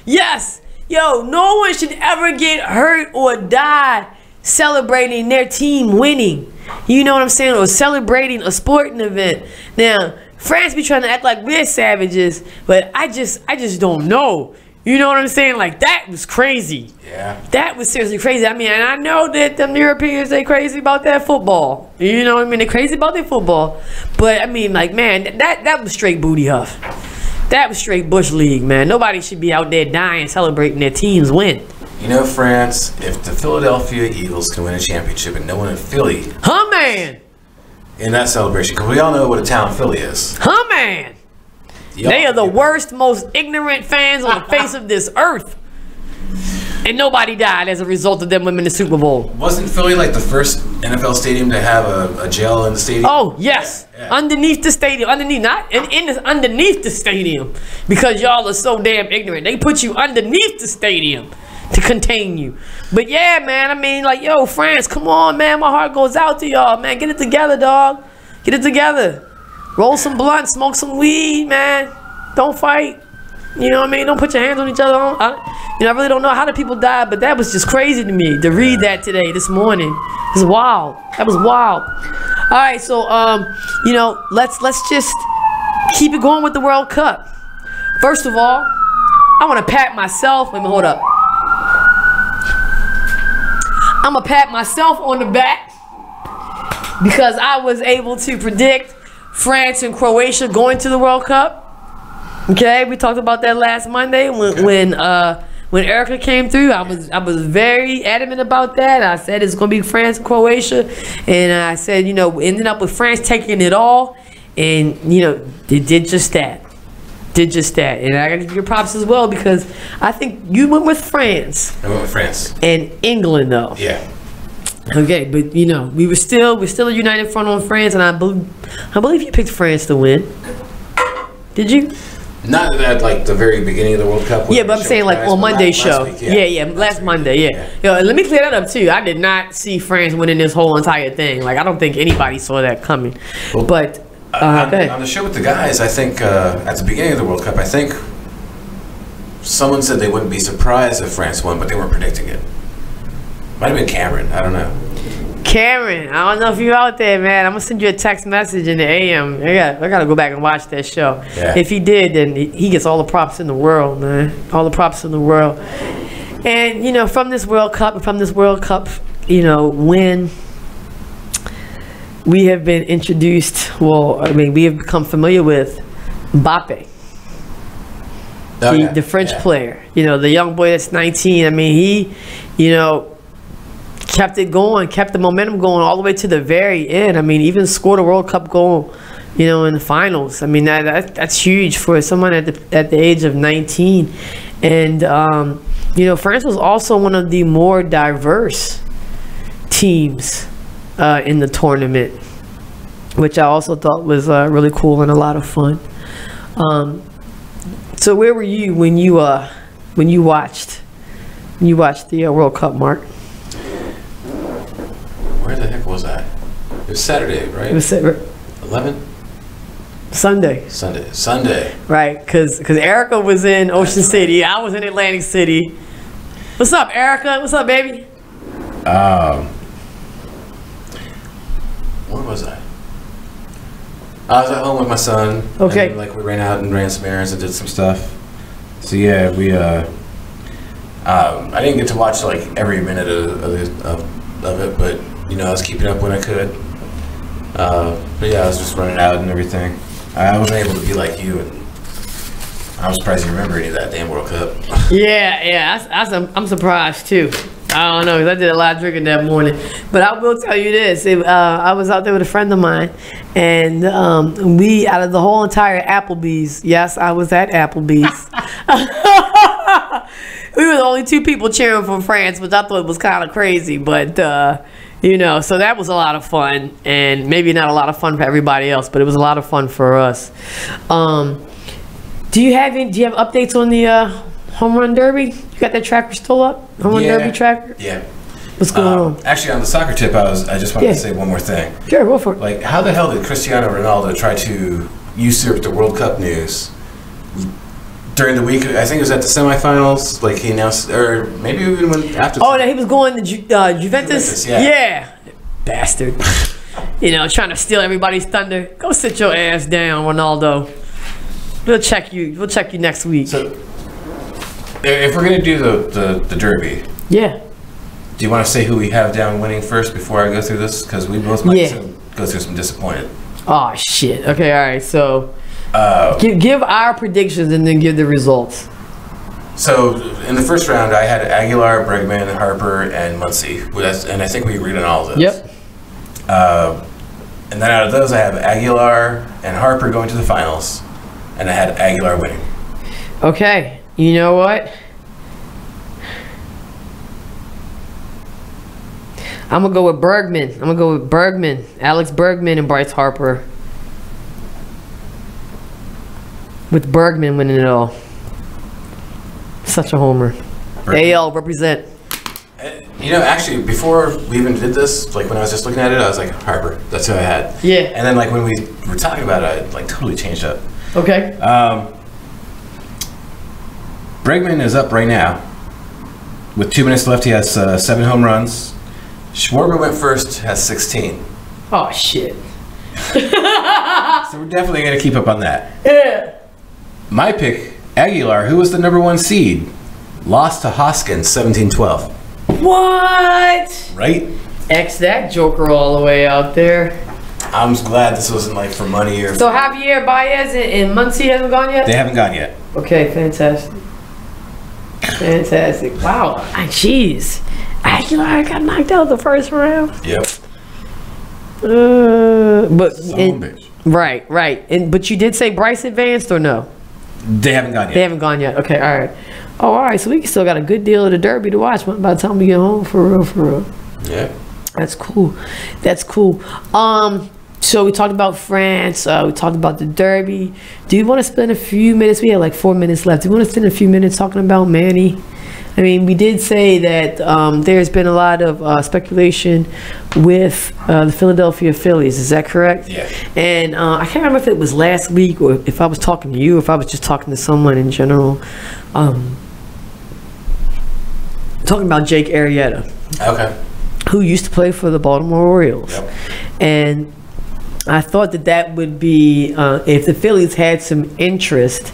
Yes. Yo, no one should ever get hurt or die celebrating their team winning. You know what I'm saying? Or celebrating a sporting event. Now, France be trying to act like we're savages, but I just don't know. You know what I'm saying? Like, that was crazy. Yeah. That was seriously crazy. I mean, and I know that them Europeans, they crazy about that football. You know what I mean? They crazy about their football. But, I mean, like, man, that was straight booty huff. That was straight Bush League, man. Nobody should be out there dying, celebrating their team's win. You know, France, if the Philadelphia Eagles can win a championship and no one in Philly... Huh, man? In that celebration, because we all know what a town Philly is. Huh, man? They are the worst, most ignorant fans on the face of this earth. And nobody died as a result of them winning the Super Bowl. Wasn't Philly like the first NFL stadium to have a jail in the stadium? Oh, yes. Yeah. Underneath the stadium. Underneath, not underneath the stadium. Because y'all are so damn ignorant. They put you underneath the stadium to contain you. But yeah, man, I mean, like, yo, France, come on, man. My heart goes out to y'all, man. Get it together, dog. Get it together. Roll some blunt, smoke some weed, man. Don't fight. You know what I mean? Don't put your hands on each other. I really don't know how the people died, but that was just crazy to me to read that today, this morning. It was wild. That was wild. All right, so you know, let's just keep it going with the World Cup. First of all, I want to pat myself. Wait a minute, hold up. I'm gonna pat myself on the back because I was able to predict France and Croatia going to the World Cup. Okay, we talked about that last Monday when Erica came through. I was very adamant about that. I said it's gonna be France and Croatia, and I said, you know, we ended up with France taking it all, and you know, they did just that. And I gotta give you props as well because I think you went with France. I went with France. And England though. Yeah. Okay, but you know, we're still a united front on France, and I believe you picked France to win. Did you? Not at like the very beginning of the World Cup. Yeah, but I'm saying like on Monday's show. Last Monday, yeah. Yo, let me clear that up too. I did not see France winning this whole entire thing. Like, I don't think anybody saw that coming. Well, but on the show with the guys, I think at the beginning of the World Cup, I think someone said they wouldn't be surprised if France won, but they weren't predicting it. Might have been Cameron. I don't know. Cameron, I don't know if you're out there, man. I'm gonna send you a text message in the AM. I gotta go back and watch that show. Yeah. If he did, then he gets all the props in the world, man. All the props in the world. And you know, from this World Cup, you know, when we have been introduced, we have become familiar with Mbappe, the French player. You know, the young boy that's 19. I mean, he, you know, kept it going, kept the momentum going all the way to the very end. I mean, even scored a World Cup goal, you know, in the finals. I mean, that's huge for someone at the age of 19. And you know, France was also one of the more diverse teams in the tournament, which I also thought was really cool and a lot of fun. So where were you when you watched the World Cup, Mark? Where the heck was I? It was Saturday, right? It was 11? Sunday. Right, because Erica was in Ocean City. I was in Atlantic City. What's up, Erica? What's up, baby? Where was I? I was at home with my son. Okay. And, like, we ran out and ran some errands and did some stuff. So yeah, we I didn't get to watch like every minute of it, but you know, I was keeping up when I could. But yeah, I was just running out and everything. I wasn't able to be like you, and I'm surprised you remember any of that damn World Cup. Yeah, I'm surprised too. I don't know, 'cause I did a lot of drinking that morning. But I will tell you this. I was out there with a friend of mine, and we, out of the whole entire Applebee's, yes, I was at Applebee's. We were the only 2 people cheering for France, which I thought was kind of crazy. But, you know, so that was a lot of fun. And maybe not a lot of fun for everybody else, but it was a lot of fun for us. Do you have updates on the home run derby? You got that tracker still up? Home run derby tracker? Yeah. What's going on? Actually, on the soccer tip, I just wanted to say one more thing. Sure, go for it. Like, how the hell did Cristiano Ronaldo try to usurp the World Cup news during the week? I think it was at the semifinals. Like, he announced, or maybe even when after. Oh, he was going to Juventus? Yeah. Bastard. You know, trying to steal everybody's thunder. Go sit your ass down, Ronaldo. We'll check you. We'll check you next week. So, if we're gonna do the derby, yeah. Do you want to say who we have down winning first before I go through this? Because we both might go through some disappointed. Oh shit. Okay. All right. So, give our predictions and then give the results. So in the first round, I had Aguilar, Bregman, Harper, and Muncy, and I think we agreed on all of those. Yep. And then out of those, I have Aguilar and Harper going to the finals, and I had Aguilar winning. Okay. You know what? I'm going to go with Bergman. I'm going to go with Bergman. Alex Bergman and Bryce Harper. With Bergman winning it all. Such a homer. Bergman. AL represent. You know, actually, before we even did this, like when I was just looking at it, I was like, Harper. That's who I had. Yeah. And then like when we were talking about it, I like totally changed up. Okay. Bregman is up right now. With 2 minutes left, he has 7 home runs. Schwarber went first, has 16. Oh, shit. So we're definitely going to keep up on that. Yeah. My pick, Aguilar, who was the #1 seed, lost to Hoskins 17-12. What? Right? X that joker all the way out there. I'm glad this wasn't like for money or... So Javier Baez and Muncy haven't gone yet? They haven't gone yet. Okay, fantastic. Fantastic. Wow. Jeez. Aguilar got knocked out the first round. Yep. Right. But you did say Bryce advanced or no? They haven't gone yet. They haven't gone yet. Okay, all right. Oh, all right. So we still got a good deal of the Derby to watch by the time we get home. For real. Yeah. That's cool. So we talked about France. We talked about the Derby. Do you want to spend a few minutes? We have like 4 minutes left. Do you want to spend a few minutes talking about Manny? I mean, we did say that there's been a lot of speculation with the Philadelphia Phillies. Is that correct? Yeah. And I can't remember if it was last week or if I was talking to you, or if I was just talking to someone in general. Talking about Jake Arrieta. Okay. Who used to play for the Baltimore Orioles. Yep. And I thought that would be, if the Phillies had some interest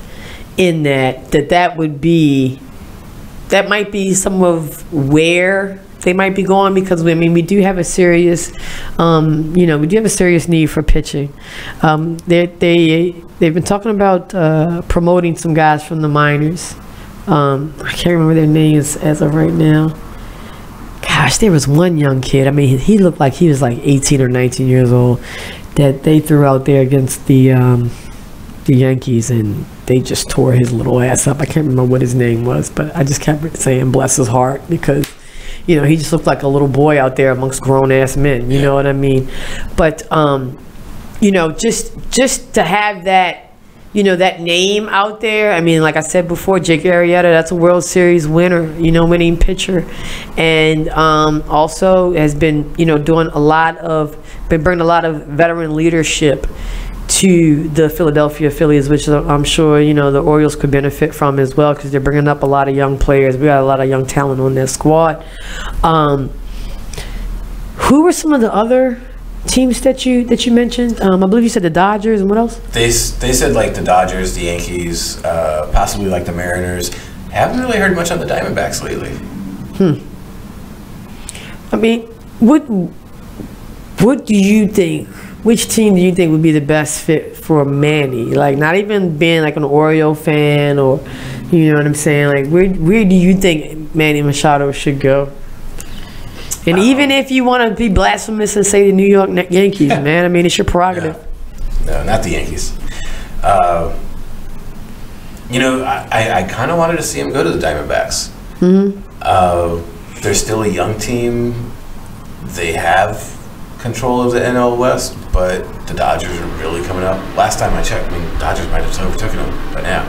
in that might be some of where they might be going, because I mean we do have a serious, need for pitching. They've been talking about promoting some guys from the minors. I can't remember their names as of right now. Gosh, there was one young kid. I mean, he looked like he was like 18 or 19 years old that they threw out there against the Yankees, and they just tore his little ass up. I can't remember what his name was, but I just kept saying bless his heart, because he just looked like a little boy out there amongst grown-ass men. You know what I mean? But just to have that, that name out there. I mean, like I said before, Jake Arrieta, that's a World Series winner, winning pitcher, and also has been, bringing a lot of veteran leadership to the Philadelphia Phillies, which I'm sure, the Orioles could benefit from as well, because they're bringing up a lot of young players. We got a lot of young talent on that squad. Who were some of the other teams that you mentioned? I believe you said the Dodgers, and what else? They said like the Dodgers, the Yankees, possibly like the Mariners. Haven't really heard much on the Diamondbacks lately. I mean, what do you think? Which team do you think would be the best fit for Manny? Like, not even being like an Oriole fan, or you know what I'm saying? Like, where do you think Manny Machado should go? And even if you want to be blasphemous and say the New York Yankees, man, I mean, it's your prerogative. No, not the Yankees. You know, I kind of wanted to see him go to the Diamondbacks. They're still a young team. They have control of the NL West, but the Dodgers are really coming up. Last time I checked, I mean, Dodgers might have overtaken them by now.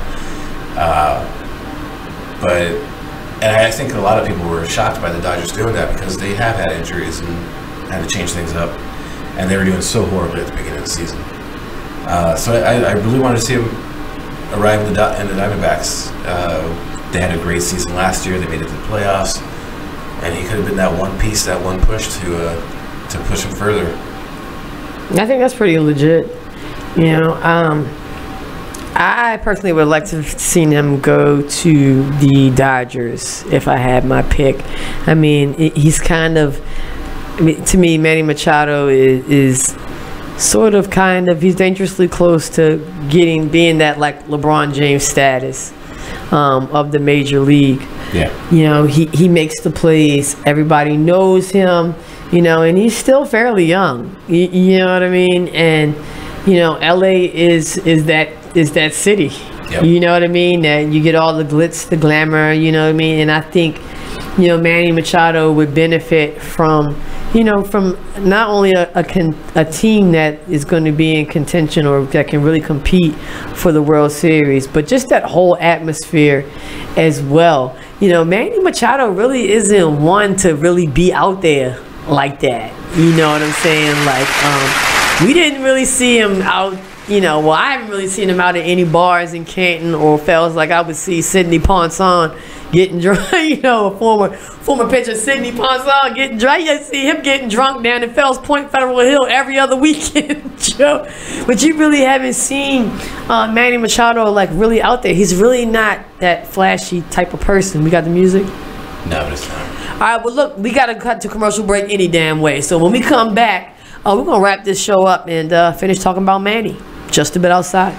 And I think a lot of people were shocked by the Dodgers doing that because they have had injuries and had to change things up, and they were doing so horribly at the beginning of the season. So I really wanted to see him arrive in the Diamondbacks. They had a great season last year. They made it to the playoffs, and he could have been that one piece, that one push to push him further. I think that's pretty legit. You know, I personally would like to have seen him go to the Dodgers if I had my pick. I mean, he's kind of, to me, Manny Machado is sort of he's dangerously close to being that like LeBron James status of the major league. Yeah. You know, he makes the plays. Everybody knows him, you know, and he's still fairly young. You know what I mean? And, you know, LA is that city. Yep. You know what I mean? That you get all the glitz, the glamour, you know what I mean? And I think, you know, Manny Machado would benefit from, you know, from not only a team that is going to be in contention or that can really compete for the World Series, but just that whole atmosphere as well. You know, Manny Machado really isn't one to really be out there like that. You know what I'm saying? Like, we didn't really see him out. You know, well, I haven't really seen him out at any bars in Canton or Fells like I would see Sidney Ponson getting drunk. You know, former pitcher Sidney Ponson getting drunk. You see him getting drunk down in Fells Point, Federal Hill every other weekend, Joe. But you really haven't seen Manny Machado like really out there. He's really not that flashy type of person. We got the music? No, but it's not. All right, well, look, we got to cut to commercial break any damn way. So when we come back, we're going to wrap this show up and finish talking about Manny. Just a bit outside.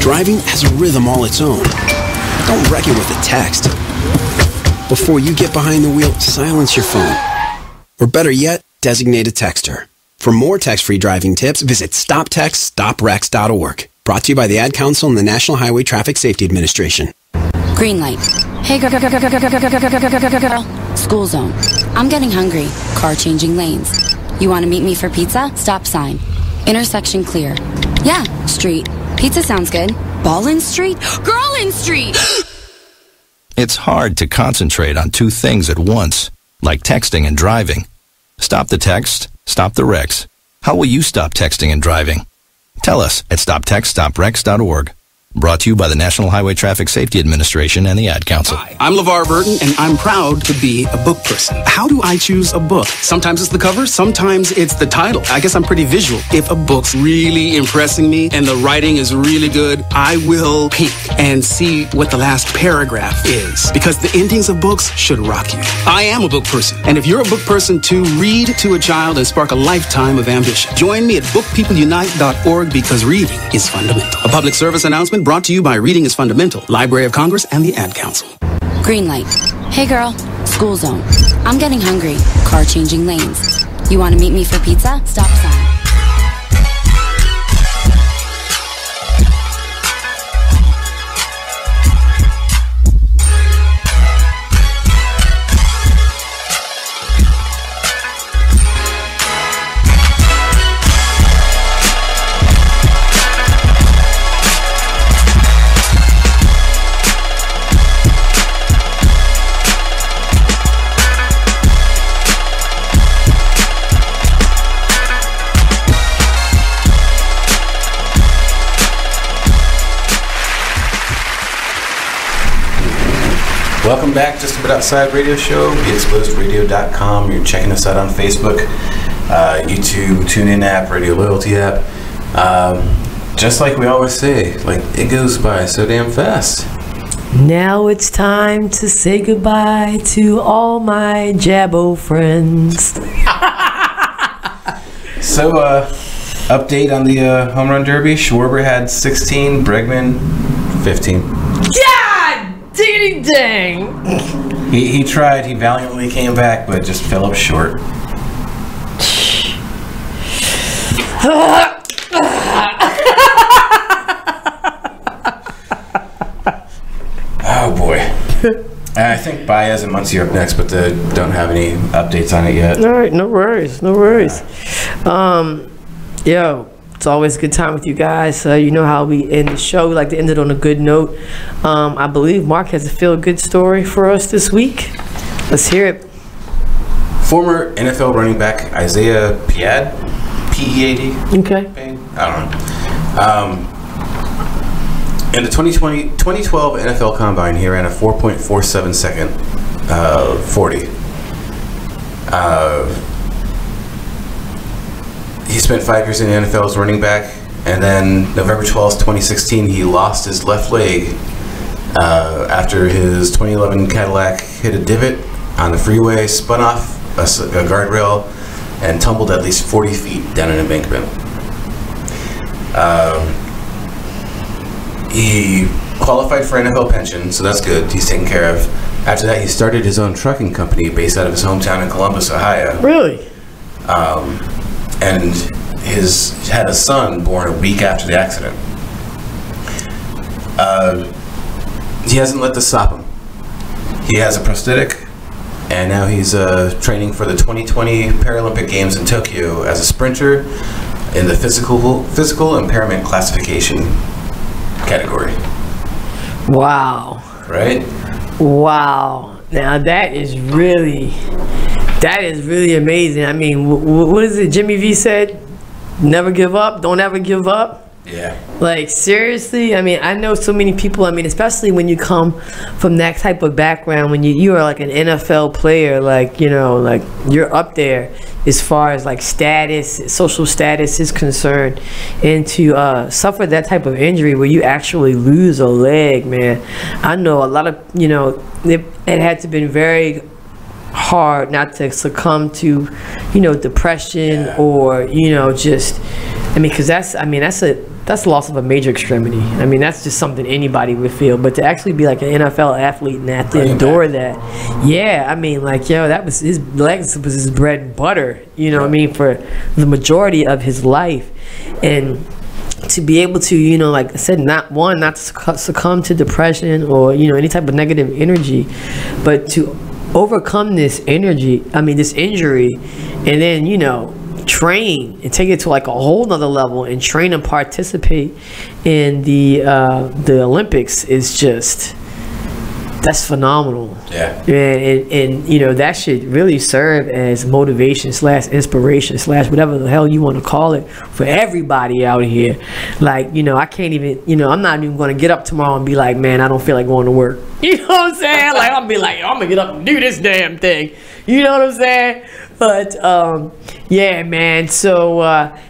Driving has a rhythm all its own. Don't wreck it with a text. Before you get behind the wheel, silence your phone. Or better yet, designate a texter. For more text-free driving tips, visit StopTextStopWrecks.org. Brought to you by the Ad Council and the National Highway Traffic Safety Administration. Green light. Hey, girl. School zone. I'm getting hungry. Car changing lanes. You want to meet me for pizza? Stop sign. Intersection clear. Yeah, street. Pizza sounds good. Ballin Street? Girlin Street! It's hard to concentrate on two things at once, like texting and driving. Stop the text, stop the wrecks. How will you stop texting and driving? Tell us at StopTextStopWrecks.org. Brought to you by the National Highway Traffic Safety Administration and the Ad Council. Hi, I'm LeVar Burton, and I'm proud to be a book person. How do I choose a book? Sometimes it's the cover, sometimes it's the title. I guess I'm pretty visual. If a book's really impressing me and the writing is really good, I will peek and see what the last paragraph is. Because the endings of books should rock you. I am a book person, and if you're a book person too, read to a child and spark a lifetime of ambition. Join me at bookpeopleunite.org because reading is fundamental. A public service announcement brought to you by Reading is Fundamental, Library of Congress, and the Ad Council. Green light. Hey, girl. School zone. I'm getting hungry. Car changing lanes. You want to meet me for pizza? Stop sign. Welcome back, Just a Bit Outside Radio Show, BeExposedRadio.com. You're checking us out on Facebook, YouTube, TuneIn app, Radio Loyalty app. Just like we always say, like, it goes by so damn fast. Now it's time to say goodbye to all my Jabbo friends. So, update on the home run derby. Schwarber had 16, Bregman 15. God diggity dang! He tried. He valiantly came back, but just fell up short. Oh boy. I think Baez and Muncy are up next, but they don't have any updates on it yet. All right, no worries, no worries. Yo, it's always a good time with you guys. You know how we end the show. We like to end it on a good note. I believe Mark has a feel-good story for us this week. Let's hear it. Former NFL running back Isaiah Piad, P-E-A-D. Okay. I don't know. In the 2012 NFL Combine, he ran a 4.47 second 40. He spent 5 years in the NFL as running back, and then November 12th, 2016, he lost his left leg after his 2011 Cadillac hit a divot on the freeway, spun off a guardrail, and tumbled at least 40 feet down an embankment. He qualified for NFL pension, so that's good. He's taken care of. After that, he started his own trucking company based out of his hometown in Columbus, Ohio. Really? And had a son born a week after the accident. He hasn't let this stop him. He has a prosthetic, and now he's training for the 2020 Paralympic Games in Tokyo as a sprinter in the physical impairment classification category. Wow. Right? Wow. Now that is really amazing. I mean, what is it Jimmy V said? Never give up. Don't ever give up. Yeah. Like, seriously, I mean, I know so many people, I mean, especially when you come from that type of background, when you are like an NFL player, like, you know, like you're up there as far as like status, social status is concerned, and to suffer that type of injury where you actually lose a leg, man. I know a lot of, you know, it had to been very hard not to succumb to, you know, depression or, you know, just, I mean, because that's the loss of a major extremity. I mean, that's just something anybody would feel. But to actually be like an NFL athlete and have to endure that, yeah, I mean, like, yo, that was his legs, was his bread and butter, you know what I mean, for the majority of his life. And to be able to, you know, like I said, not to succumb to depression or, you know, any type of negative energy, but to overcome this injury, and then, you know, train and take it to like a whole nother level and train and participate in the Olympics is just, that's phenomenal. Yeah. And you know, that should really serve as motivation / inspiration / whatever the hell you want to call it for everybody out here. Like, you know, I can't even, you know, I'm not even going to get up tomorrow and be like, man, I don't feel like going to work. You know what I'm saying? Like, I'm be like, I'm going to get up and do this damn thing. You know what I'm saying? But yeah, man. So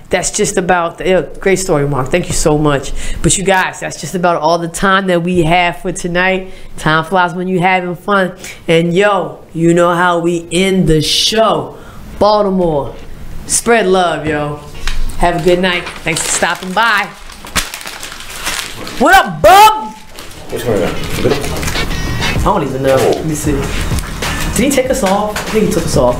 that's just about great story, Mark. Thank you so much. But you guys, that's just about all the time that we have for tonight. Time flies when you're having fun. And yo, you know how we end the show. Baltimore, spread love, yo. Have a good night. Thanks for stopping by. What up, bub? Which one? I don't even know. Let me see. Did he take us off? I think he took us off.